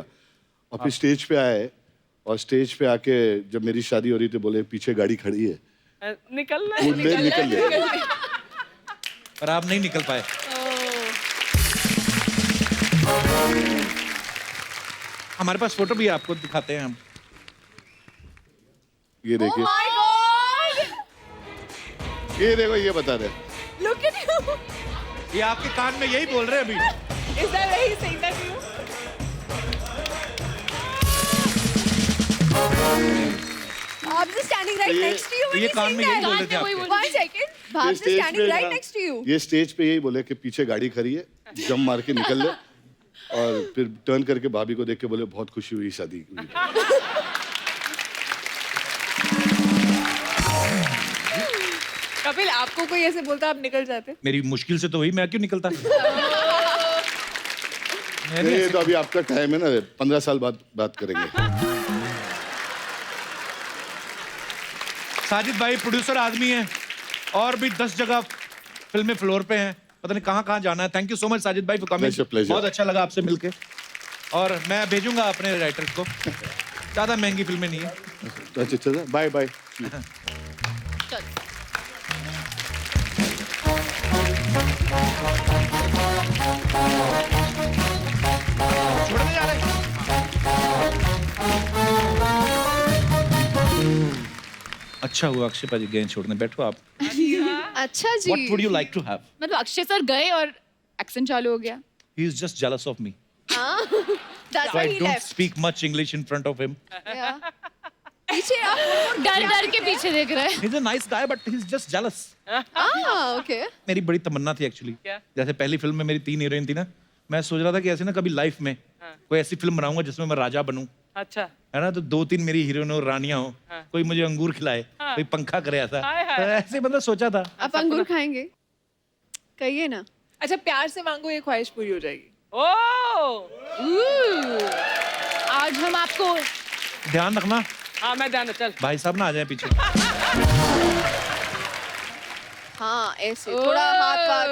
और फिर स्टेज पे आए और स्टेज पे आके जब मेरी शादी हो रही थी बोले पीछे गाड़ी खड़ी है, निकल निकल पर आप नहीं निकल पाए। हमारे पास फोटो भी है, आपको दिखाते हैं हम। ये देखिए, माय गॉड, ये देखो, ये बता रहे लुक एट यू। ये आपके कान में यही बोल रहे हैं अभी। Is that what he saying that you? आप just standing right next to you when ये he's कान saying में यही that. बोल रहे थे आपके। One second, भाभी just standing right next to you. ये स्टेज पे यही बोले कि पीछे गाड़ी खड़ी है, जम मार के निकल ले। और फिर टर्न करके भाभी को देख के बोले बहुत खुशी हुई शादी हुई। कपिल, आपको कोई ऐसे बोलता आप निकल जाते? मेरी मुश्किल से तो हुई, मैं क्यों निकलता? ये तो अभी आपका टाइम है ना, 15 साल बाद बात करेंगे। साजिद भाई प्रोड्यूसर आदमी है और भी 10 जगह फिल्म में फ्लोर पे हैं, पता नहीं कहाँ जाना है। Thank you so much Sajid भाई फॉर कमिंग। Pleasure, pleasure. बहुत अच्छा लगा आपसे मिलके, और मैं भेजूंगा अपने राइटर्स को। ज्यादा महंगी फिल्में नहीं है। अच्छा चलो, बाय बाय। छोड़ने जा रहे हैं। अच्छा हुआ अक्षय पाजी गए छोड़ने। बैठो आप। अच्छा जी। What would you like to have? मतलब अक्षय सर गए और एक्सेंट चालू हो गया। He is just jealous of me. That's So why I he don't left. speak much English in front of him. Yeah. पीछे आप डर के पीछे देख रहे हैं। He's a nice guy but he's just jealous. Okay. मेरी बड़ी तमन्ना थी एक्चुअली। क्या? जैसे पहली फिल्म में मेरी 3 हीरोइन थी ना, मैं सोच रहा था कि ऐसे ना कभी लाइफ में कोई ऐसी फिल्म बनाऊंगा जिसमें मैं राजा बनूं, अच्छा। है ना, तो 2-3 मेरी हीरोइन और रानियां हो, कोई मुझे अंगूर खिलाए, कोई पंखा करे ऐसा। तो ऐसे मतलब सोचा था। आप अंगूर खाएंगे? कहिए ना। अच्छा, प्यार से मांगो, ये ख्वाहिश पूरी हो जाएगी। आज हम आपको ध्यान रखना। हाँ मैं ध्यान, चल भाई साहब ना आ जाए पीछे। हाँ ऐसे थोड़ा हाथ वाथ।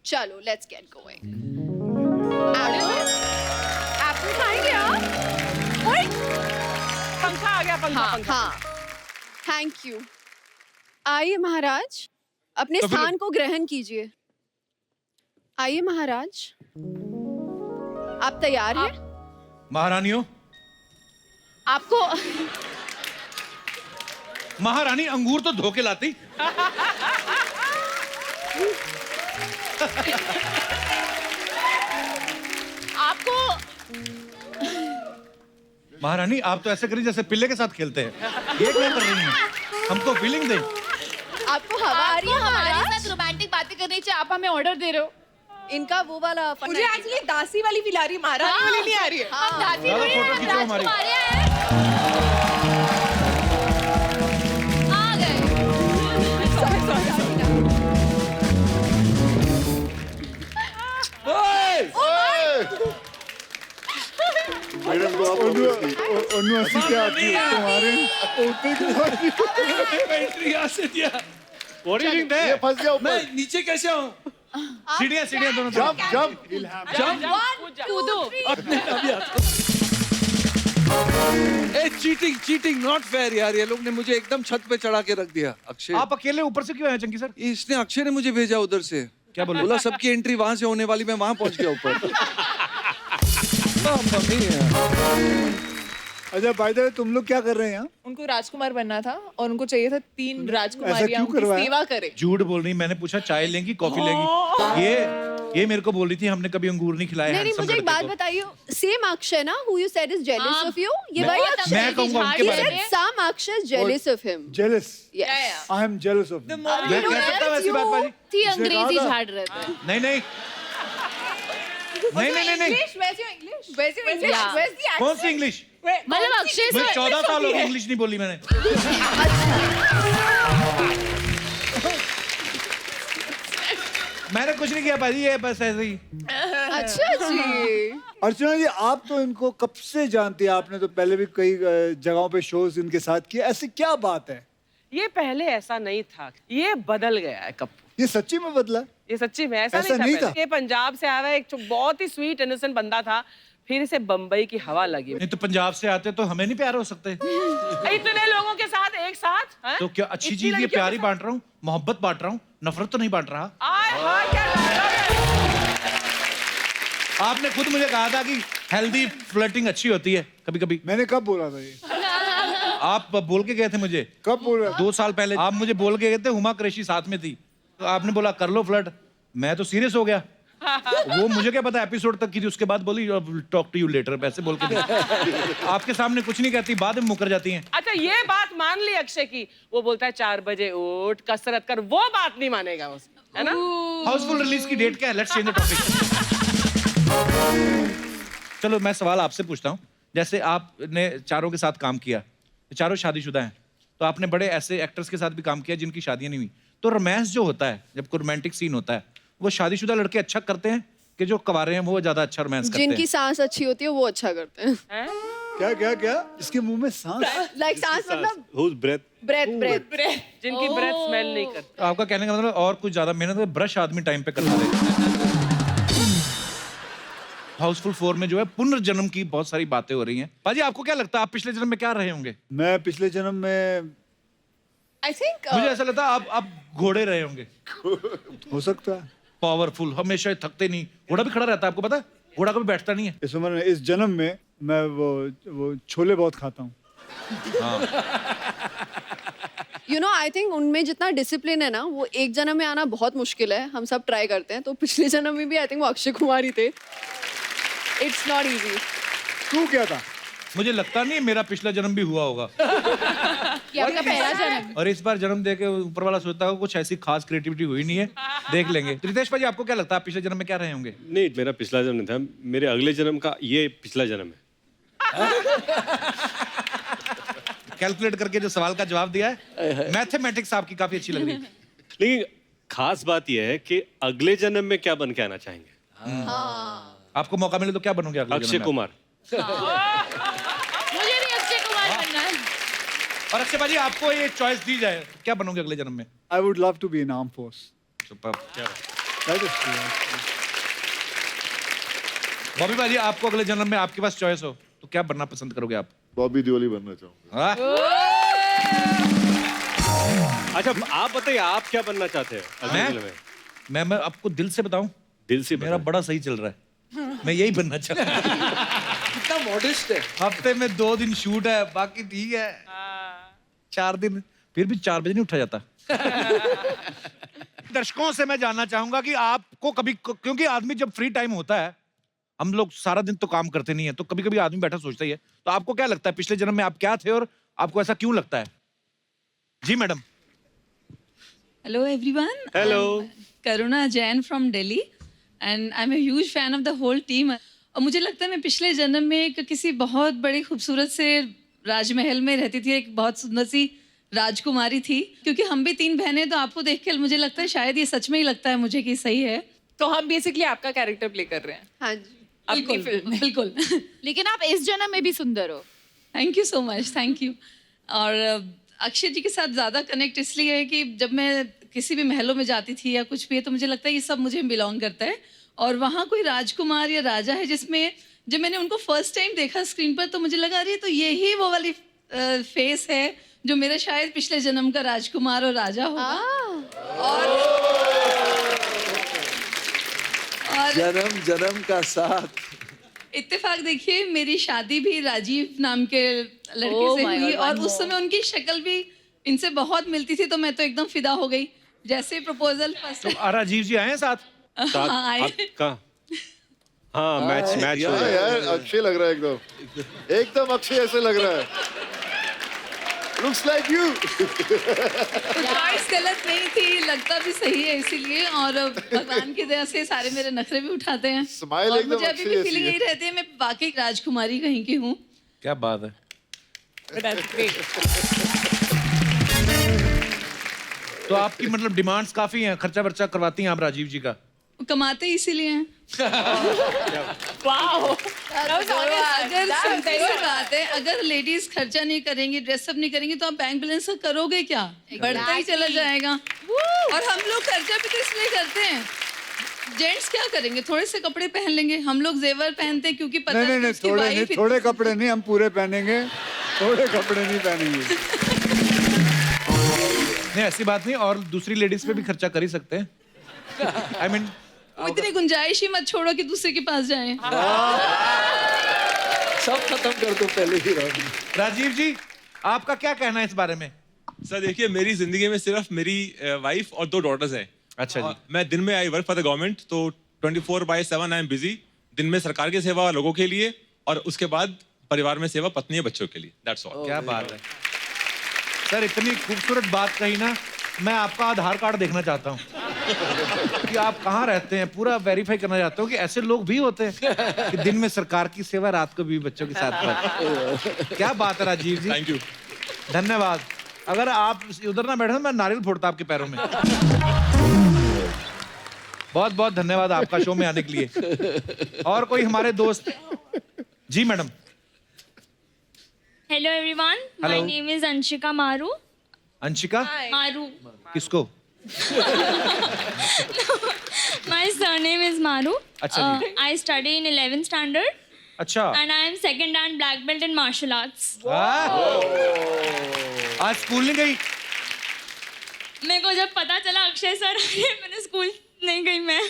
चलो लेट्स गेट गोइंग। एप्पल खाएंगे आप? ओए पंखा आ गया, पंखा। हाँ हाँ थैंक यू। आइए महाराज, अपने तो फिर- स्थान को ग्रहण कीजिए। आइए महाराज, आप तैयार हैं? महारानियों, आपको महारानी अंगूर तो धो के लाती। आपको महारानी आप तो ऐसे करिए जैसे पिल्ले के साथ खेलते हैं। ये क्या कर रही हैं? हमको फीलिंग दे। आपको हवा आ रही है हमारे महाराज? साथ रोमांटिक बातें करनी चाहिए, आप हमें ऑर्डर दे रहे हो। इनका वो वाला मुझे एक्चुअली दासी वाली फील आ रही है, महारानी वाली नहीं आ रही है। हम दादी ज़्यादा थोड़ी फोटो हैं, खींचो हमारी। राजकुमारी हैं। आ गए। मैडम को आप उन्नू क्या आती है तुम्हारे एंट्री यहाँ से दिया। What do you think there? ये फंस गया ऊपर। मैं नीचे कैसे आऊँ? सीढ़ियाँ दोनों जंप तरफ। जंप। कूदो। अपने अभी आता। ए चीटिंग नॉट फेयर यार, ये लोग ने मुझे एकदम छत पे चढ़ा के रख दिया। अक्षय, आप अकेले ऊपर से क्यों आए चंकी सर? इसने अक्षय ने मुझे भेजा उधर से। क्या बोले? बोला सबकी एंट्री वहां से होने वाली, मैं वहां पहुंच गया ऊपर। अच्छा बाय द वे तुम लोग क्या कर रहे हैं यहाँ? उनको राजकुमार बनना था और उनको चाहिए था 3 ऐसा राजकुमारियां क्यों उनकी करवाया? सेवा करे। झूठ बोल रही। मैंने पूछा चाय लेंगी कॉफी लेंगी। ये मेरे को बोल रही थी हमने कभी अंगूर नहीं खिलाए। नहीं handsome मुझे एक लड़के बात को। बताइए, सेम अक्षय ना who you said is jealous हाँ। of you? ये मैं- वही अक्षय मैं कहूँगा उनके He बारे said में। some Akshay is jealous of him. Jealous. Yes. I am jealous of him. मैं कह सकता हूँ ऐसी बात बाजी? थी इसने अंग्रेजी कहा था। झाड़ रहे थे। नहीं नहीं नहीं। Where's your English? Yeah. Where's the accent? कौन सी इंग्लिश? मतलब अक्षय मैं सर 14 साल हो गए इंग्लिश नहीं बोली मैंने। मैंने कुछ नहीं किया भाजी, ये बस ऐसे ही। अच्छा जी। अर्चना जी आप तो इनको कब से जानती हैं? आपने तो पहले भी कई जगहों पे शोज इनके साथ किए। ऐसी क्या बात है? ये पहले ऐसा नहीं था, ये बदल गया है कब। ये सच्ची में बदला? ये सच्ची में ऐसा ऐसा नहीं नहीं था, था। पहले। ये पंजाब से आया हुआ एक बहुत ही स्वीट इनोसेंट बंदा था, फिर इसे बम्बई की हवा लगी। नहीं तो पंजाब से आते तो हमें नहीं प्यार हो सकते? इतने लोगों के साथ एक साथ हैं? तो क्या अच्छी इतनी चीज ये लड़कियों प्यार ही के बांट रहा हूँ, मोहब्बत बांट रहा हूँ, नफरत तो नहीं बांट रहा। आय हाय क्या dialogue है। आपने खुद मुझे कहा था कि हेल्दी फ्लर्टिंग अच्छी होती है कभी कभी। मैंने कब बोला था ये? आप बोल के गए थे मुझे। कब बोल रहा? 2 साल पहले आप मुझे बोल के गए थे, हुमा कुरैशी साथ में थी, तो आपने बोला कर लो फ्लर्ट। मैं तो सीरियस हो गया। वो मुझे क्या पता एपिसोड तक की थी, उसके बाद बोली टॉक टू यू लेटर, ऐसे बोल के आपके सामने कुछ नहीं कहती, बाद में मुकर जाती हैं। अच्छा ये बात मान ली अक्षय की, वो बोलता है 4 बजे उठ कसरत कर, वो बात नहीं मानेगा उस, है ना। हाउसफुल रिलीज की डेट क्या है? Let's change the topic. चलो मैं सवाल आपसे पूछता हूँ, जैसे आपने चारों के साथ काम किया, चारों शादीशुदा हैं, तो आपने बड़े ऐसे एक्टर्स के साथ भी काम किया जिनकी शादियां नहीं हुई, तो रोमांस जो होता है, जब कोई रोमांटिक सीन होता है, वो शादीशुदा लड़के अच्छा करते हैं कि जो कवारे हैं वो ज्यादा अच्छा रोमांस करते हैं? जिनकी सांस अच्छी होती है वो अच्छा करते हैं। क्या क्या क्या इसके मुंह में सांस लाइक सांस मतलब Whose breath? ब्रेथ जिनकी ब्रेथ स्मेल नहीं करती। तो आपका कहने का मतलब और कुछ ज्यादा मेहनत है, ब्रश आदमी टाइम पे करता रहे। हाउसफुल 4 में जो है पुनर्जन्म की बहुत सारी बातें हो रही हैं। पाजी आपको क्या लगता है आप पिछले जन्म में क्या रहे होंगे? मैं पिछले जन्म में आई थिंक मुझे ऐसा लगता है आप घोड़े रहे होंगे। हो सकता है। पावरफुल, हमेशा थकते नहीं, घोड़ा भी खड़ा रहता है, आपको पता है? घोड़ा कभी बैठता नहीं है। इस उम्र में इस जन्म में मैं वो छोले बहुत खाता हूँ। यू नो आई थिंक उनमें जितना डिसिप्लिन है ना वो एक जन्म में आना बहुत मुश्किल है, हम सब ट्राई करते हैं। तो पिछले जन्म में भी आई थिंक वो अक्षय कुमार ही थे। It's not easy. तू क्या था? मुझे लगता नहीं मेरा पिछला जन्म भी हुआ होगा। कि आपका पहला जन्म। और इस बार जन्म दे के ऊपर वाला सोचता है कुछ ऐसी खास क्रिएटिविटी हुई नहीं है, देख लेंगे। तो रितेश भाई आपको क्या लगता है आप पिछले जन्म में क्या रहे होंगे? नहीं, मेरा पिछला जन्म नहीं था, मेरे अगले जन्म का ये पिछला जन्म है। कैलकुलेट करके जो सवाल का जवाब दिया है, मैथमेटिक्स आपकी काफी अच्छी लग रही है। लेकिन खास बात यह है कि अगले जन्म में क्या बन के आना चाहेंगे? आपको मौका मिले तो क्या बनोगे अगले अक्षय जन्म में? कुमार। मुझे भी अक्षय कुमार बनना है। और अक्षय भाजी आपको ये चॉइस दी जाए क्या बनोगे अगले जन्म में? I would love to be in armed force. Super. That is true. Bobby भाजी आपको अगले जन्म में आपके पास चॉइस हो तो क्या बनना पसंद करोगे आप? बॉबी देओली बनना चाहूंगा। अच्छा आप बताइए आप क्या बनना चाहते हैं अगले जन्म में? मैं आपको दिल से बताऊं, दिल से मेरा बड़ा सही चल रहा है, मैं यही बनना चाहता हूं। कितना मॉडेस्ट है। हफ्ते में 2 दिन शूट है, बाकी ठीक है। 4 दिन फिर भी 4 बजे नहीं उठा जाता। दर्शकों से मैं जानना चाहूंगा कि आपको कभी, क्योंकि आदमी जब फ्री टाइम होता है, हम लोग सारा दिन तो काम करते नहीं है, तो कभी कभी आदमी बैठा सोचता ही है, तो आपको क्या लगता है पिछले जन्म में आप क्या थे और आपको ऐसा क्यों लगता है? जी madam. Hello everyone. Hello. Karuna Jain from Delhi and I'm a huge fan of the whole team. और मुझे लगता है मैं पिछले जन्म में एक किसी बहुत बड़ी खूबसूरत से राजमहल में रहती थी, एक बहुत सुंदर सी राजकुमारी थी। क्योंकि हम भी 3 बहनें, तो आपको देख के मुझे लगता है शायद ये सच में ही लगता है मुझे कि सही है। तो हम बेसिकली आपका कैरेक्टर प्ले कर रहे हैं। हाँ जी अपनी फिल्म में। बिल्कुल। लेकिन आप इस जन्म में भी सुंदर हो। Thank you so much, thank you. और अक्षय जी के साथ ज़्यादा कनेक्ट इसलिए है कि जब मैं किसी भी महलों में जाती थी या कुछ भी है, तो मुझे लगता है ये सब मुझे बिलोंग करता है। और वहाँ कोई राजकुमार या राजा है जिसमें जब मैंने उनको फर्स्ट टाइम देखा स्क्रीन पर, तो मुझे लगा अरे तो यही वो वाली फेस है जो मेरा शायद पिछले जन्म का राजकुमार और राजा होगा। और जन्म जन्म का साथ। इत्तेफाक देखिए मेरी शादी भी राजीव नाम के लड़के Oh से my हुई God, और one उस समय उनकी शक्ल भी इनसे बहुत मिलती थी, तो मैं तो एकदम फिदा हो गई। जैसे प्रपोजल फर्स्ट तो राजीव जी आए हैं साथ? आए। कहाँ? हाँ मैच हो यार जाएगा। यार अक्षय लग रहा है एकदम अक्षय ऐसे लग रहा है। Looks like you. चॉइस गलत नहीं थी, लगता भी सही है इसीलिए। और भगवान की दया से सारे मेरे नखरे भी उठाते हैं। Smile और एकदम मुझे अभी अच्छी भी ऐसी फीलिंग है। यही रहती है मैं वाकई राजकुमारी कहीं की हूँ। क्या बात है। तो आपकी मतलब डिमांड्स काफी हैं, खर्चा वर्चा करवाती हैं आप राजीव जी का? कमाते इसीलिए हैं। वाओ अगर सिंपल सी बात है, अगर लेडीज खर्चा नहीं करेंगी, ड्रेसअप नहीं करेंगी, तो आप बैंक बैलेंस का करोगे क्या? बढ़ता ही चला जाएगा। और हम लोग खर्चा भी तो इसलिए करते हैं। जेंट्स क्या करेंगे? थोड़े से कपड़े पहन लेंगे। हम लोग जेवर पहनते हैं क्योंकि पता है नहीं, उसकी थोड़े वाइफ नहीं, थोड़े कपड़े नहीं, हम पूरे पहनेंगे। थोड़े कपड़े नहीं पहनेंगे। नहीं ऐसी बात नहीं, और दूसरी लेडीज पे भी खर्चा कर ही सकते हैं। आई मीन वो इतनी गुंजाइश ही मत छोड़ो कि दूसरे के पास जाएं। सब खत्म कर दो पहले ही। राजीव जी आपका क्या कहना है इस बारे में? सर देखिए मेरी जिंदगी में सिर्फ मेरी वाइफ और 2 डॉटर्स हैं। अच्छा जी। मैं दिन में I work for the government, तो 24/7 आई एम बिजी। दिन में सरकार की सेवा लोगों के लिए, और उसके बाद परिवार में सेवा पत्नी और बच्चों के लिए। That's all. क्या बात है सर, इतनी खूबसूरत बात कही ना। मैं आपका आधार कार्ड देखना चाहता हूँ कि आप कहाँ रहते हैं, पूरा वेरीफाई करना चाहता हूँ कि ऐसे लोग भी होते हैं कि दिन में सरकार की सेवा, रात को भी बच्चों के साथ। क्या बात है राजीव जी, थैंक यू, धन्यवाद। अगर आप उधर ना बैठे तो मैं नारियल फोड़ता आपके पैरों में। बहुत बहुत धन्यवाद आपका शो में आने के लिए। और कोई हमारे दोस्त? जी madam. Hello everyone. My Hello. name is Anshika Maru. Anshika Maru. किसको? My surname is Maru. अच्छा जी। I study in 11th standard अच्छा and I am second and black belt in martial arts. आज स्कूल नहीं गई? मेरे को जब पता चला अक्षय सर आए, मैंने स्कूल नहीं गई मैं।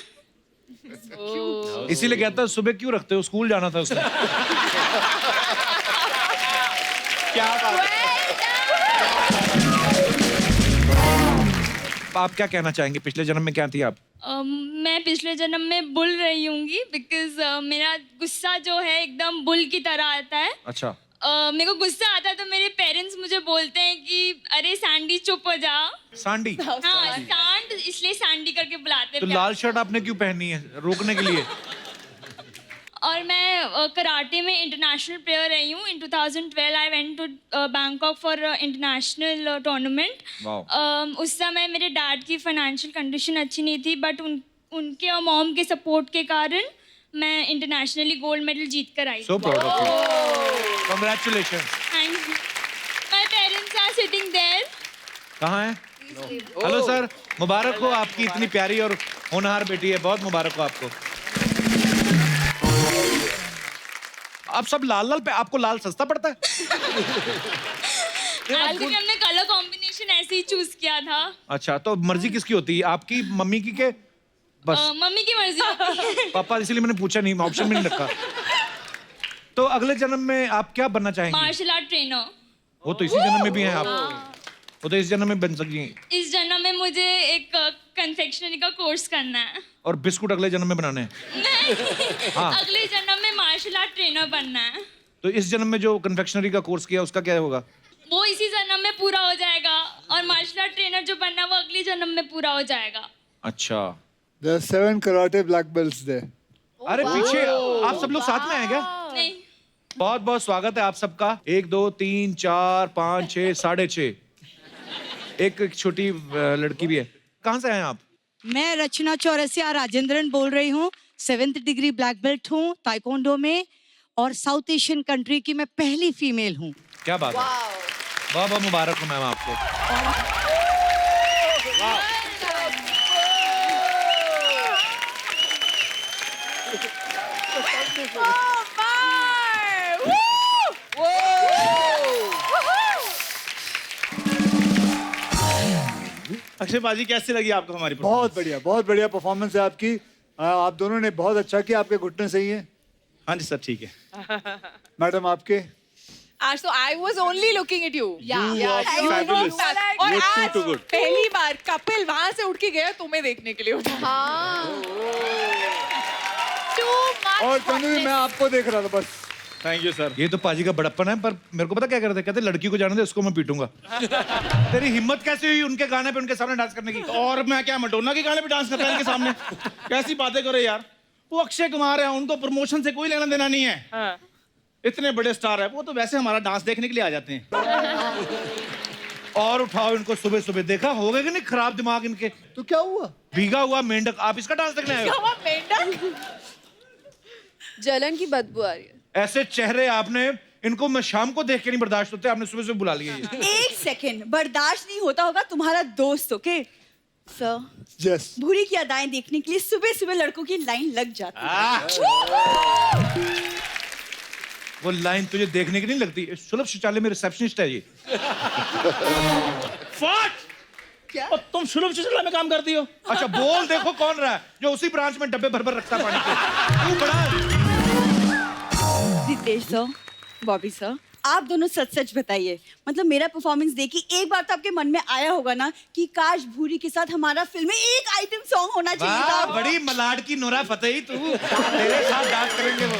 इसीलिए कहता है सुबह क्यों रखते हो, स्कूल जाना था उसने। क्या बात है। आप क्या कहना चाहेंगे, पिछले जन्म में क्या थी आप? मैं पिछले जन्म में बुल रही हूँगी बिकॉज मेरा गुस्सा जो है एकदम बुल की तरह आता है। अच्छा मेरे को गुस्सा आता है तो मेरे पेरेंट्स मुझे बोलते हैं कि अरे सैंडी चुप हो जा। सांडी? हाँ सांड, इसलिए सैंडी करके बुलाते तो हैं। लाल शर्ट आपने क्यों पहनी है, रोकने के लिए? और मैं कराटे में इंटरनेशनल प्लेयर रही हूँ। In 2012 I went to Bangkok for international tournament. उस समय मेरे डैड की फाइनेंशियल कंडीशन अच्छी नहीं थी, बट उनके और मॉम के सपोर्ट के कारण मैं इंटरनेशनली गोल्ड मेडल जीत कर आई। So proud of you. Congratulations. Thank you. My parents are sitting there. कहाँ है? हेलो सर, मुबारक हो, आपकी इतनी प्यारी और होनहार बेटी है, बहुत मुबारक हो आपको। आप सब लाल लाल पे, आपको लाल सस्ता पड़ता है? आज तक हमने कलर कॉम्बिनेशन ऐसे ही चूज किया था। अच्छा, तो मर्जी किसकी होती है, आपकी, मम्मी की के बस? मम्मी की मर्जी होती है। पापा, इसलिए मैंने पूछा नहीं, ऑप्शन में नहीं रखा। तो अगले जन्म में आप क्या बनना चाहेंगे? Martial art trainer. वो तो इसी जन्म में भी हैं आप, वो तो इस जन्म में बन सकी हैं। इस जन्म में मुझे एक कन्फेक्शनरी का कोर्स करना है। और बिस्कुट अगले जन्म में बनाने हैं। हाँ। अगले जन्म में मार्शल आर्ट ट्रेनर बनना है। तो इस जन्म में जो कन्फेक्शनरी का कोर्स किया उसका क्या होगा? वो इसी जन्म में पूरा हो जाएगा, और मार्शल आर्ट ट्रेनर जो बनना है वो अगले जन्म में पूरा हो जाएगा। अच्छा। There are 7 karate black belts there. अरे पीछे आप सब लोग साथ में हैं क्या? नहीं। बहुत बहुत स्वागत है आप सबका। 1 2 3 4 5 6 6.5 एक छोटी लड़की भी है। कहाँ से हैं आप? मैं रचना चौरसिया राजेंद्रन बोल रही हूँ। 7th डिग्री ब्लैक बेल्ट हूँ ताइक्वांडो में, और साउथ एशियन कंट्री की मैं पहली फीमेल हूँ। क्या बात है, बहुत बहुत मुबारक हो मैम आपको। अक्षय बाजी, कैसी लगी आपको हमारी? बहुत बढ़िया परफॉर्मेंस है आपकी। आप दोनों ने बहुत अच्छा किया। आपके घुटने सही हैं? हाँ जी सर, ठीक है। मैडम आपके? आज तो I was only looking at you. You are fabulous. और You're आज too good. पहली बार कपिल वहां से उठ के गया तुम्हें देखने के लिए उठा। और चंदू जी, मैं आपको देख रहा था बस। Thank you sir. ये तो पाजी का बड़प्पन है, पर मेरे को पता क्या करते, कहते लड़की को जाने दे, उसको मैं पीटूंगा। तेरी हिम्मत कैसे हुई उनके गाने पे उनके सामने डांस करने की? और मैं क्या मडोना के गाने पे डांस करता है इनके सामने? कैसी बातें करे यार, वो अक्षय कुमार है, उनको प्रमोशन से कोई लेना देना नहीं है। इतने बड़े स्टार है वो, तो वैसे हमारा डांस देखने के लिए आ जाते हैं। और उठाओ इनको सुबह सुबह, देखा हो गए कि नहीं खराब दिमाग इनके? तो क्या हुआ? भीगा हुआ मेंढक, आप इसका डांस देखने आए हो? जलन की बदबू आ रही है। ऐसे चेहरे आपने, इनको मैं शाम को देख के नहीं बर्दाश्त होते, आपने सुबह सुबह बुला लिया ये। एक सेकंड, बर्दाश्त नहीं होता होगा तुम्हारा दोस्त, ओके सर? यस। भूरी की अदाएं देखने के लिए सुबह सुबह लड़कों की लाइन लग जाती है। वो लाइन तुझे देखने की नहीं लगती? सुलभ शौचालय में रिसेप्शनिस्ट है ये। फट! क्या? और तुम सुलभ शौचालय में काम करती हो? अच्छा, बोल देखो कौन रहा है जो उसी ब्रांच में डब्बे भर भर रखता है पानी के। तू बड़ा रितेश सर, बॉबी सर, आप दोनों सच सच बताइए, मतलब मेरा परफॉर्मेंस देखी एक बार तो आपके मन में आया होगा ना कि काश भूरी के साथ हमारा फिल्म में एक आइटम सॉन्ग होना चाहिए था। बड़ी मलाड की नोरा फतेही तू, तेरे साथ डांस करेंगे वो।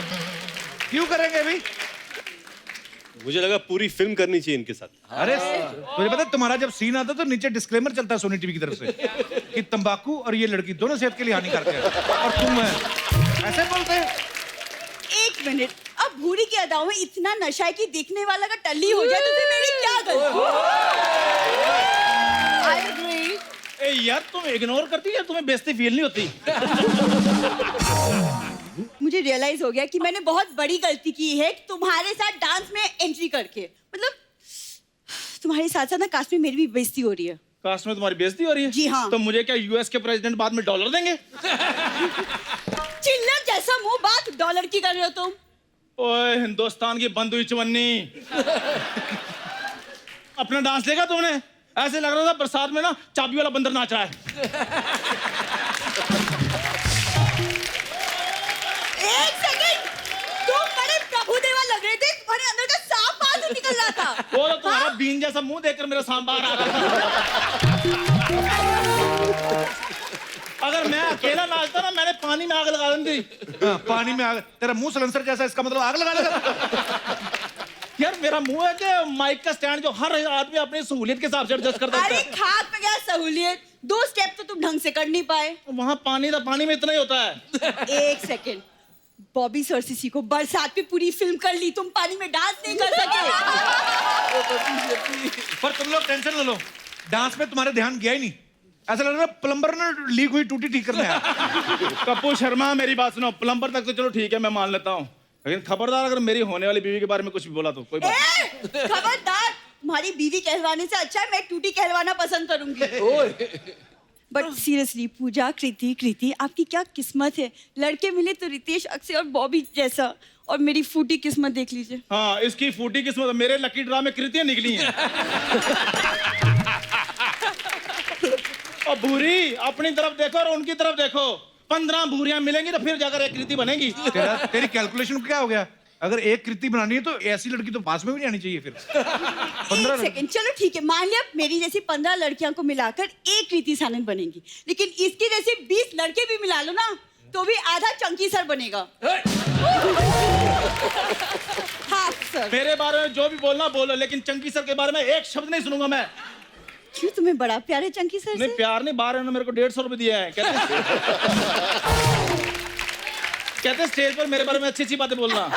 क्यों करेंगे भाई? मुझे लगा पूरी फिल्म करनी चाहिए इनके साथ। अरे मुझे पता है, तुम्हारा जब सीन आता तो नीचे डिस्क्लेमर चलता है सोनी टीवी की तरफ से कि तंबाकू और ये लड़की दोनों सेहत के लिए हानिकारक है, और तुम है ऐसे बोलते हैं। एक मिनट, अब भूरी की अदाओं में इतना नशा है कि देखने वाला का टल्ली हो जाए तो फिर मेरी क्या गलती? I agree. ए यार, तुम इग्नोर करती है, तुम्हें बेइज्जती फील नहीं होती? मुझे रियलाइज हो गया कि मैंने बहुत बड़ी गलती की है तुम्हारे साथ डांस में एंट्री करके। तुम्हारे साथ साथ ना कास्ट में मेरी भी बेइज्जती हो रही है। कास्ट में तुम्हारी बेइज्जती हो रही है? जी हाँ। तो मुझे क्या यूएस के प्रेसिडेंट बाद में डॉलर देंगे? चिल्लर जैसा मुंह, बात डॉलर की कर रहे हो तुम? ओए हिंदुस्तान की बंद हुई चवन्नी, अपना डांस देखा तुमने? ऐसे लग रहा था बरसात में ना चाबी वाला बंदर नाच रहा है। एक सेकंड, तुम बड़े प्रभुदेवा लग रहे थे, तुम्हारे अंदर का सांप बाहर से निकल रहा था। वो तो तुम्हारा बीन जैसा मुंह देखकर मेरा सांप बाहर आ रहा था। अगर मैं अकेला नाचता ना, मैंने पानी में आग लगा दी। पानी में आग? तेरा मुंह सलेंसर जैसा, इसका मतलब आग लगा लेगा। यार मेरा मुंह है कि माइक का स्टैंड जो हर आदमी अपनी सहूलियत के हिसाब से एडजस्ट करता है। अरे खाक पे क्या सहूलियत, 2 स्टेप तो तुम ढंग से कर नहीं पाए। वहाँ पानी था, पानी में इतना ही होता है। एक सेकंड, बॉबी सरसीसी को बरसात पे पूरी फिल्म कर ली, तुम पानी में डांस नहीं कर सके। पर तुम लोग टेंशन न लो, डांस में तुम्हारा ध्यान गया ही नहीं। ऐसा लग रहा है प्लम्बर ने लीक हुई टूटी ठीक करने आया। कपूर शर्मा मेरी बात सुनो, प्लम्बर तक तो चलो ठीक है मैं मान लेता हूँ, लेकिन खबरदार अगर मेरी होने वाली बीवी के बारे में कुछ भी बोला तो कोई बात। खबरदार, तुम्हारी बीवी कहलवाने से अच्छा है मैं टूटी कहलवाना पसंद करूंगी। बट सीरियसली पूजा, कृति आपकी क्या किस्मत है, लड़के मिले तो रितेश, अक्षय और बॉबी जैसा, और मेरी फूटी किस्मत देख लीजिए। हाँ इसकी फूटी किस्मत, मेरे लकी ड्रा में कृतियां निकली हैं। और भूरी अपनी तरफ देखो और उनकी तरफ देखो, 15 भूरियां मिलेंगी तो फिर जाकर एक कृति बनेगी। तेरी कैलकुलेशन क्या हो गया? अगर एक कृति बनानी है तो ऐसी लड़की तो पास में भी नहीं आनी चाहिए फिर। 15 सेकंड, चलो ठीक है, मान लिया मेरी जैसी 15 लड़कियों को मिलाकर एक कृति सानंद बनेगी, लेकिन इसकी जैसे 20 लड़के भी मिला लो ना तो भी आधा चंकी सर बनेगा। हाँ सर। मेरे बारे में जो भी बोलना बोलो, लेकिन चंकी सर के बारे में एक शब्द नहीं सुनूंगा मैं। क्यों, तुम्हें बड़ा प्यार है चंकी सर से? नहीं प्यार नहीं, बाहर ने मेरे को 150 रुपए दिया है, कहते स्टेज पर मेरे बारे में अच्छी अच्छी बातें बोलना।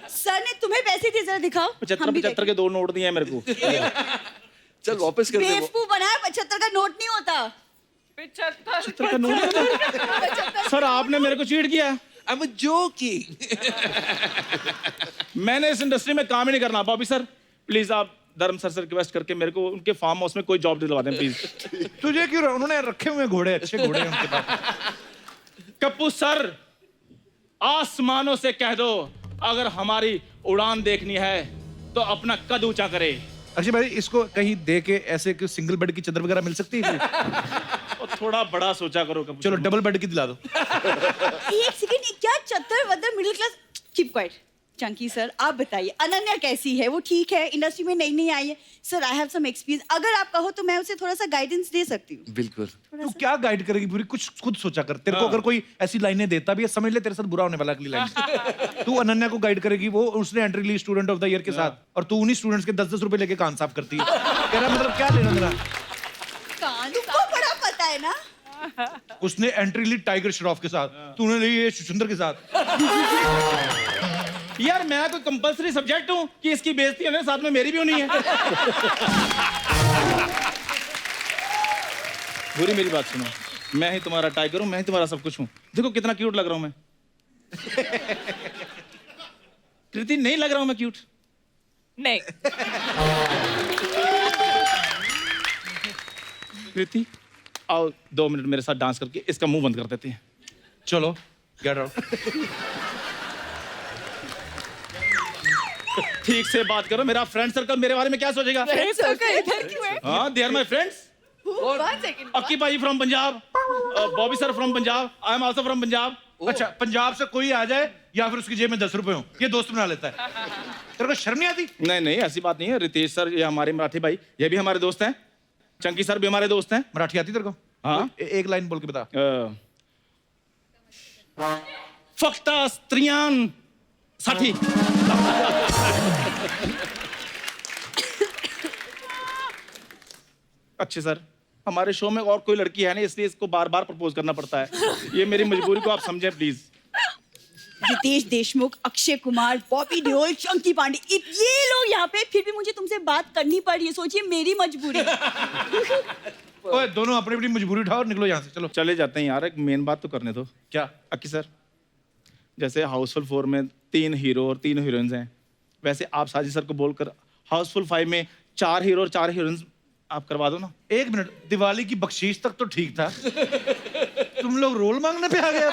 सर ने तुम्हें पैसे दिए, जरा दिखाओ। 75 के 2 नोट दिए हैं मेरे को। चल वापस कर दे। बेवकूफ बनाया, 75 का नोट नहीं होता। 75 का नोट होता? सर आपने मेरे को चीट किया। I'm joking. मैंने इस इंडस्ट्री में काम ही नहीं करना। बॉबी सर प्लीज आप धर्म सर से रिक्वेस्ट करके मेरे को उनके फार्म हाउस में कोई जॉब दिलवा दें प्लीज। तुझे क्यों, उन्होंने रखे हुए घोड़े, अच्छे घोड़े हैं उनके पास। कप्पू सर आसमानों से कह दो अगर हमारी उड़ान देखनी है तो अपना कद ऊंचा करे। अक्षय भाई इसको कहीं दे के ऐसे कि सिंगल बेड की चादर वगैरह मिल सकती है? और थोड़ा बड़ा सोचा करो कप्पू। चलो डबल बेड की दिला दो। एक सेकंड, क्या चत्तर वदर middle class, keep quiet. Chunky sir आप बताइए अनन्या कैसी है? वो ठीक है, इंडस्ट्री में नई नई आई है। Sir I have some experience, अगर आप कहो तो मैं उसे थोड़ा सा गाइडेंस दे सकती हूँ। बिल्कुल। तू क्या गाइड करेगी पूरी, कुछ खुद सोचा कर। तेरे को अगर कोई ऐसी लाइनें देता भी है, समझ ले तेरे साथ बुरा होने वाला अगली लाइन। तू अनन्या को गाइड करेगी, वो उसने एंट्री ली स्टूडेंट ऑफ द ईयर के साथ, और तू उन्हीं स्टूडेंट्स के 10-10 रुपए लेके कान साफ करती है। तेरा मतलब क्या लेना देना? तुमको बड़ा पता है ना। उसने एंट्री ली टाइगर श्रॉफ के साथ, तूने ली ये सुंदर के साथ। यार मैं कोई कंपलसरी सब्जेक्ट हूँ कि इसकी बेइज्जती होने साथ में मेरी भी होनी है? बुरी मेरी बात सुनो, मैं ही तुम्हारा टाइगर हूँ, मैं ही तुम्हारा सब कुछ हूँ। देखो कितना क्यूट लग रहा हूँ मैं। कृति नहीं लग रहा हूँ मैं क्यूट? नहीं। कृति आओ 2 मिनट मेरे साथ डांस करके इसका मुंह बंद कर देते हैं। चलो गेट आउट। ठीक से बात करो, मेरा फ्रेंड सर्कल मेरे बारे में क्या सोचेगा? फ्रेंड सर्कल इधर क्यों है? हाँ दे आर माय फ्रेंड्स। अक्की भाई from Punjab, Bobby sir from Punjab, I am also from Punjab. अच्छा पंजाब से कोई आ जाए या फिर उसकी जेब में 10 रुपए हो, ये दोस्त बना लेता है। तेरे को शर्म नहीं आती? नहीं नहीं ऐसी बात नहीं है। रितेश सर ये हमारे मराठी भाई, ये भी हमारे दोस्त हैं। चंकी सर भी हमारे दोस्त हैं। मराठी आती तेरे को? हाँ एक लाइन बोल के बता। फक्त स्त्रियां साठी। अच्छे सर हमारे शो में और कोई लड़की है नहीं, इसलिए इसको बार बार प्रपोज करना पड़ता है। ये मेरी मजबूरी को आप समझें प्लीज। रितेश देशमुख, अक्षय कुमार, बॉबी देओल, चंकी पांडे, ये लोग यहाँ पे, फिर भी मुझे तुमसे बात करनी पड़ रही है। सोचिए मेरी मजबूरी। ओए दोनों अपनी अपनी मजबूरी उठाओ और निकलो यहाँ से। चलो चले जाते हैं यार, एक मेन बात तो करने दो। क्या? अक्की सर जैसे हाउसफुल 4 में 3 हीरो और 3 हीरोइंस हैं, वैसे आप साजिद सर को बोलकर हाउसफुल 5 में 4 हीरो और 4 हीरोइंस आप करवा दो ना। 1 मिनट, दिवाली की बख्शीश तक तो ठीक था, तुम लोग रोल मांगने पे आ गए।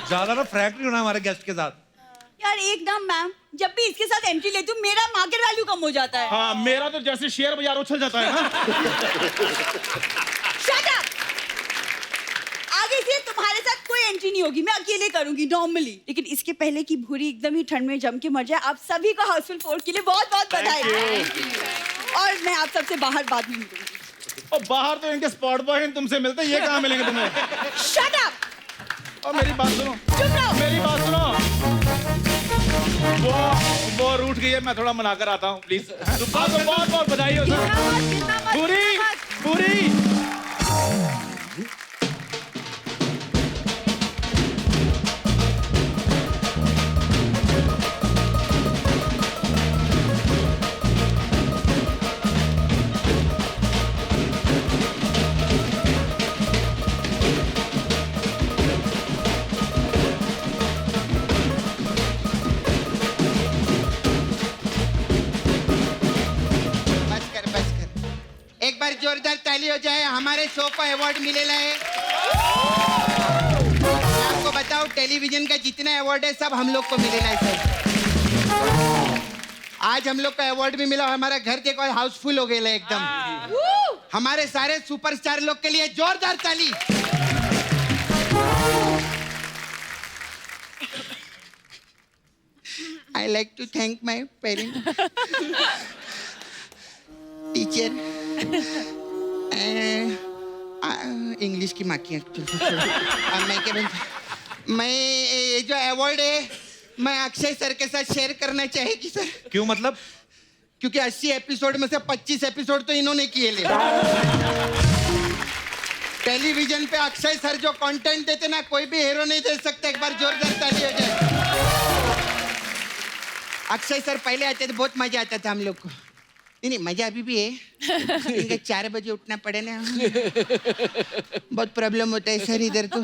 ज्यादा ना फ्रैंक नहीं होना हमारे गेस्ट के साथ। यार एकदम मैम, जब भी इसके साथ एंट्री लेती हूँ मेरा मार्केट वैल्यू कम हो जाता है। हाँ, मेरा तो जैसे शेयर बाजार उछल जाता है ना। Shut up! आगे से तुम्हारे साथ कोई एंट्री नहीं होगी, मैं अकेले करूंगी नॉर्मली। लेकिन इसके पहले कि भूरी एकदम ही ठंड में जम के मर जाए, आप सभी को हाउसफुल 4 के लिए बहुत बहुत बधाई। और मैं आप सबसे बाहर बाद में मिलूंगी। और बाहर तो इनके स्पॉट बॉय तुमसे मिलते हैं, ये कहाँ मिलेंगे तुम्हें? Shut up! और मेरी बात सुनो, चुप रहो। मेरी बात सुनो। वो रूठ गई है, मैं थोड़ा मना कर आता हूँ प्लीज। आपको बहुत बहुत बधाई हो सर। पूरी पूरी एक बार जोरदार ताली हो जाए, हमारे शो को अवार्ड मिलेला है। मैं आपको बताऊं, टेलीविजन का जितना अवार्ड है सब हम लोग को मिलेला है सर। आज हम लोग का अवार्ड भी मिला, हमारा घर देखो हाउसफुल हो गया एकदम। हमारे सारे सुपरस्टार लोग के लिए जोरदार ताली। I like to thank my parents, teacher, English की माँ की। मैं क्या बोलता, मैं ये जो अवार्ड है मैं अक्षय सर के साथ शेयर करना चाहेगी सर। क्यों मतलब? क्योंकि 80 एपिसोड में से 25 एपिसोड तो इन्होंने किए ले। टेलीविजन पे अक्षय सर जो कंटेंट देते ना, कोई भी हीरो नहीं दे सकता। एक बार जोरदार ताली हो जाए। अक्षय सर पहले आते थे, बहुत मजा आता था हम लोग को। नहीं मजा अभी भी है, इनका 4 बजे उठना पड़े ना, बहुत प्रॉब्लम होता है सर इधर तो।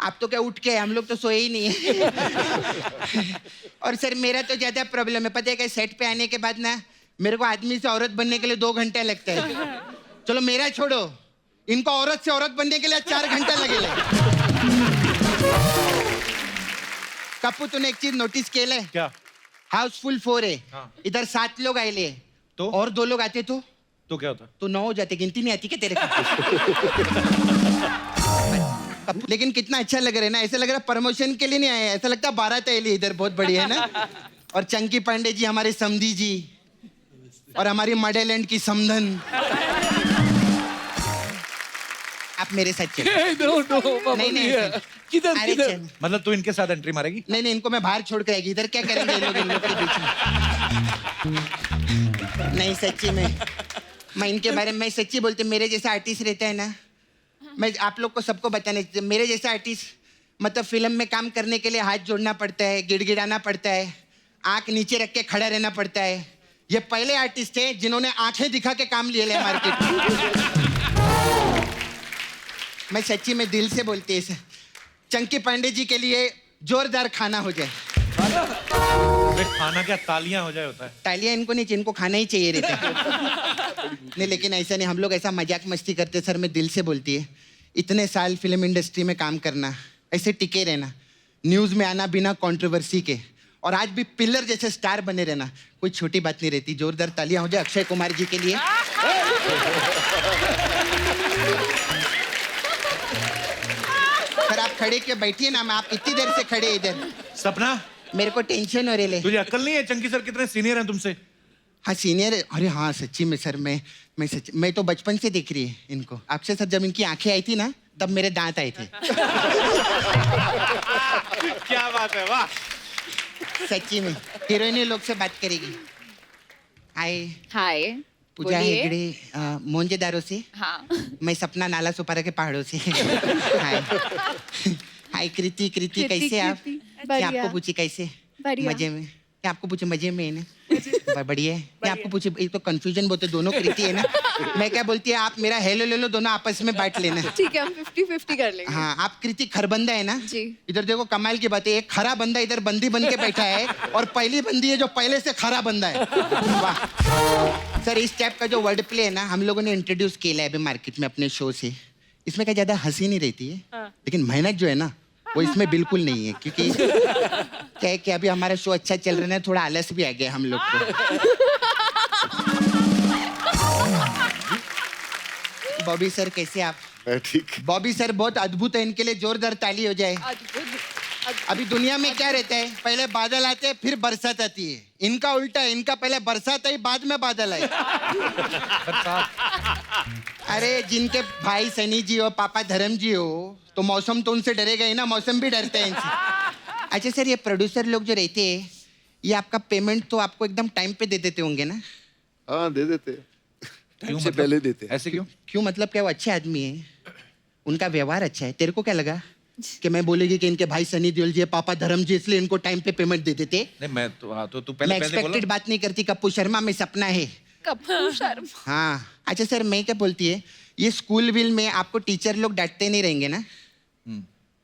आप तो क्या उठ के, हम लोग तो सोए ही नहीं है। और सर मेरा तो ज्यादा प्रॉब्लम है, पता है क्या? सेट पे आने के बाद ना मेरे को आदमी से औरत बनने के लिए 2 घंटे लगता है। चलो मेरा छोड़ो, इनको औरत से औरत बनने के लिए 4 घंटा लगेगा। कप्पू तूने एक चीज नोटिस केलं है क्या? हाउसफुल 4 है, इधर 7 लोग आए तो और 2 लोग आते तो क्या होता? तो 9 हो जाते। गिनती नहीं आती क्या तेरे को? लेकिन कितना अच्छा लग रहा है ना, ऐसा लग रहा है प्रमोशन के लिए नहीं आया, ऐसा लगता है बारात है इधर, बहुत बढ़िया है ना। और चंकी पांडे जी हमारे समधी जी, और हमारी मॉडलैंड की समधन। आप मेरे साथ चलो। नहीं किधर? मतलब तू इनके साथ एंट्री मारेगी? नहीं इनको मैं बाहर छोड़ कर आएगी, इधर क्या करेंगे इन लोग के बीच में। नहीं सच्ची में, मैं इनके बारे में सच्ची बोलते, मेरे जैसा आर्टिस्ट रहता है ना, मैं आप लोग को सबको बताने, मेरे जैसा आर्टिस्ट मतलब फिल्म में काम करने के लिए हाथ जोड़ना पड़ता है, गिड़गिड़ाना पड़ता है, आंख नीचे रख के खड़ा रहना पड़ता है। ये पहले आर्टिस्ट है जिन्होंने आंखें दिखा के काम लिए मार्केट में। मैं सच्ची में दिल से बोलती है, चंकी पांडे जी के लिए जोरदार खाना हो जाए। खाना क्या, तालियां हो जाए होता है? तालियां इनको नहीं, इनको खाना ही चाहिए रहता है। नहीं लेकिन ऐसा नहीं, हम लोग ऐसा मजाक मस्ती करते सर, मैं दिल से बोलती है। इतने साल फिल्म इंडस्ट्री में काम करना, ऐसे टिके रहना, न्यूज में आना बिना कंट्रोवर्सी के, और आज भी पिलर जैसे स्टार बने रहना, कोई छोटी बात नहीं रहती। जोरदार तालियां हो जाए अक्षय कुमार जी के लिए। सर आप खड़े क्यों बैठिए ना, मैं आप इतनी देर से खड़े इधर। सपना मेरे को टेंशन हो रही है। तुझे अक्ल नहीं है? चंकी सर कितने सीनियर हैं तुमसे? हाँ सीनियर, अरे हाँ सच्ची में सर, मैं तो बचपन से देख रही है इनको। अक्षय सर जब इनकी आंखें आई थी ना, तब मेरे दांत आए थे। क्या बात है, वाह। सच्ची में हीरोइन लोग से बात करेगी। हाय पूजा हेगड़े, मोंजेदारों से। हाँ। मैं सपना नाला सुपारा के पहाड़ों से। हाय कृति कैसे आप? क्या आपको पूछी कैसे? मजे में? क्या आपको पूछे मजे में है ना? बढ़िया है। मैं आपको पूछे, एक तो कंफ्यूजन बहुत है, दोनों कृति है ना। मैं क्या बोलती है, आप मेरा हेलो ले लो, दोनों आपस में बांट लेना। ठीक है, हम 50-50 कर लेंगे। हाँ आप कृति खरबंदा है ना जी। इधर देखो कमाल की बात है, एक खरा बंदा इधर बंदी बन के बैठा है, और पहली बंदी है जो पहले से खरा बंदा है। वाह। सर इस टाइप का जो वर्ड प्ले है ना हम लोगों ने इंट्रोड्यूस किया है अभी मार्केट में अपने शो से। इसमें क्या ज्यादा हंसी नहीं रहती है, लेकिन मेहनत जो है ना वो इसमें बिल्कुल नहीं है, क्योंकि क्या है कि अभी हमारा शो अच्छा चल रहा है, थोड़ा आलस भी आ गया हम लोग को। बॉबी सर कैसे आप? ठीक। बॉबी सर बहुत अद्भुत है, इनके लिए जोरदार ताली हो जाए। अभी दुनिया में क्या रहता है, पहले बादल आते हैं फिर बरसात आती है, इनका उल्टा है, इनका पहले बरसात आई बाद में बादल आए। अरे जिनके भाई सनी जी हो पापा धर्म जी हो तो मौसम तो उनसे डरेगा ही ना, मौसम भी डरते हैं इनसे। अच्छा सर ये प्रोड्यूसर लोग जो रहते हैं ये आपका पेमेंट तो आपको एकदम टाइम पे दे देते होंगे ना? हाँ दे देते, टाइम से पहले देते। ऐसे क्यों? क्यों मतलब क्या वो अच्छे आदमी है, उनका व्यवहार अच्छा है। तेरे को क्या लगा कि मैं बोलेगी कि इनके भाई सनी देओल जी पापा धर्म जी इसलिए इनको टाइम पे पेमेंट दे देते? नहीं मैं तो हाँ तो तू मैं पहले बोला। एक्सपेक्टेड बात नहीं करती, कप्पू शर्मा में सपना है। कपूर शर्मा। हाँ अच्छा सर मैं क्या बोलती है, ये स्कूल विल में आपको टीचर लोग डांटते नहीं रहेंगे ना?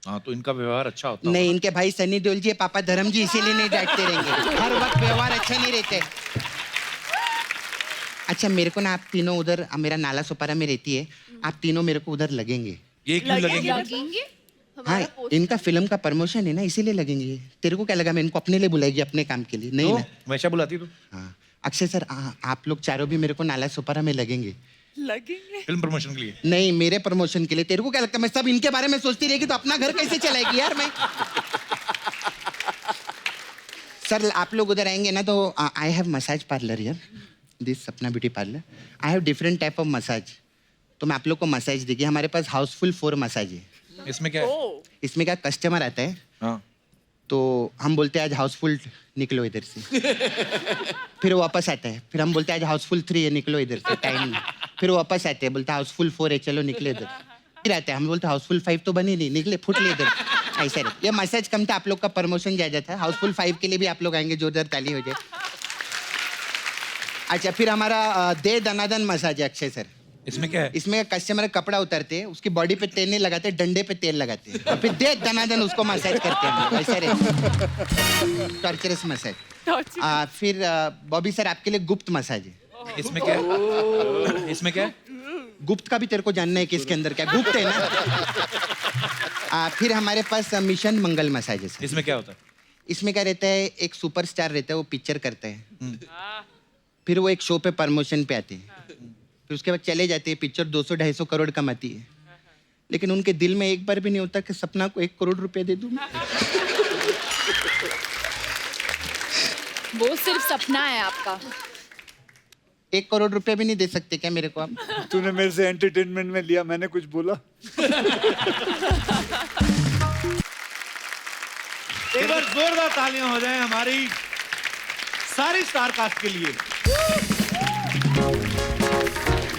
हाँ तो इनका व्यवहार अच्छा होता नहीं इनके भाई सनी देओल जी पापा धर्म जी इसीलिए नहीं डांटते रहेंगे, हर वक्त व्यवहार अच्छा नहीं रहते। अच्छा मेरे को ना आप तीनों उधर, मेरा नाला सुपारा में रहती है, आप तीनों मेरे को उधर लगेंगे। ये क्यों लगेंगे? हाँ इनका फिल्म का प्रमोशन है ना इसीलिए लगेंगे। तेरे को क्या लगा मैं इनको अपने लिए बुलाएगी अपने काम के लिए? नहीं ना, हमेशा बुलाती तू। हाँ अक्षय सर आप लोग चारों भी मेरे को नाला सुपारा में लगेंगे। फिल्म प्रमोशन के लिए? नहीं मेरे प्रमोशन के लिए। तेरे को क्या लगता है मैं सब इनके बारे में सोचती रहेगी तो अपना घर कैसे चलाएगी यार मैं? सर आप लोग उधर आएंगे ना तो आई हैव मसाज पार्लर यार, दिस सपना beauty parlour. I have different type of massage, तो मैं आप लोग को मसाज देगी। हमारे पास हाउसफुल 4 मसाज है। इसमें क्या है? इसमें क्या कस्टमर आता है हाँ तो हम बोलते हैं आज हाउसफुल निकलो इधर से, फिर वो वापस आता है, फिर हम बोलते हैं आज हाउसफुल 3 है निकलो इधर से, टाइम नहीं। फिर वो वापस आते हैं बोलते हैं हाउसफुल 4 है चलो निकले इधर, फिर आते हैं हम बोलते हैं हाउसफुल 5 तो बनी नहीं निकले फुट ले इधर। ऐसा है ये मसाज कम था, आप लोग का प्रमोशन ज्यादा था। हाउसफुल 5 के लिए भी आप लोग आएंगे, जोरदार ताली हो जाए। अच्छा फिर हमारा दे दनादन मसाज है अक्षय सर। इसमें क्या है? इसमें कस्टमर कपड़ा उतारते हैं, उसकी बॉडी पे तेल नहीं लगाते, डंडे पे तेल लगाते हैं और फिर दे दनादन उसको मसाज करते हैं। ऐसा रहता टॉर्चरस मसाज। फिर बॉबी सर आपके लिए गुप्त मसाज है। इसमें क्या है? इसमें क्या है? गुप्त का भी तेरे को जानना है कि इसके अंदर क्या गुप्त है ना? फिर हमारे पास मिशन मंगल मसाज है। इसमें क्या होता है? इसमें क्या रहता है, एक सुपरस्टार रहता है वो पिक्चर करता है, फिर वो एक शो पे प्रमोशन पे आते हैं, फिर उसके बाद चले जाते हैं, पिक्चर 200-250 करोड़ कमाती है, लेकिन उनके दिल में एक बार भी नहीं होता कि सपना को 1 करोड़ रुपए दे दूं। वो सिर्फ सपना है आपका। 1 करोड़ रुपए भी नहीं दे सकते क्या मेरे को आप? तूने मेरे से एंटरटेनमेंट में लिया, मैंने कुछ बोला? एक बार जोरदार तालियां हो जाएं हमारी सारी स्टार कास्ट के लिए।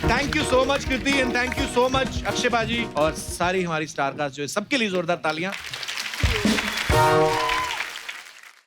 Thank you so much Kriti and thank you so much Akshay बाजी और सारी हमारी स्टार कास्ट जो है सबके लिए जोरदार तालियां।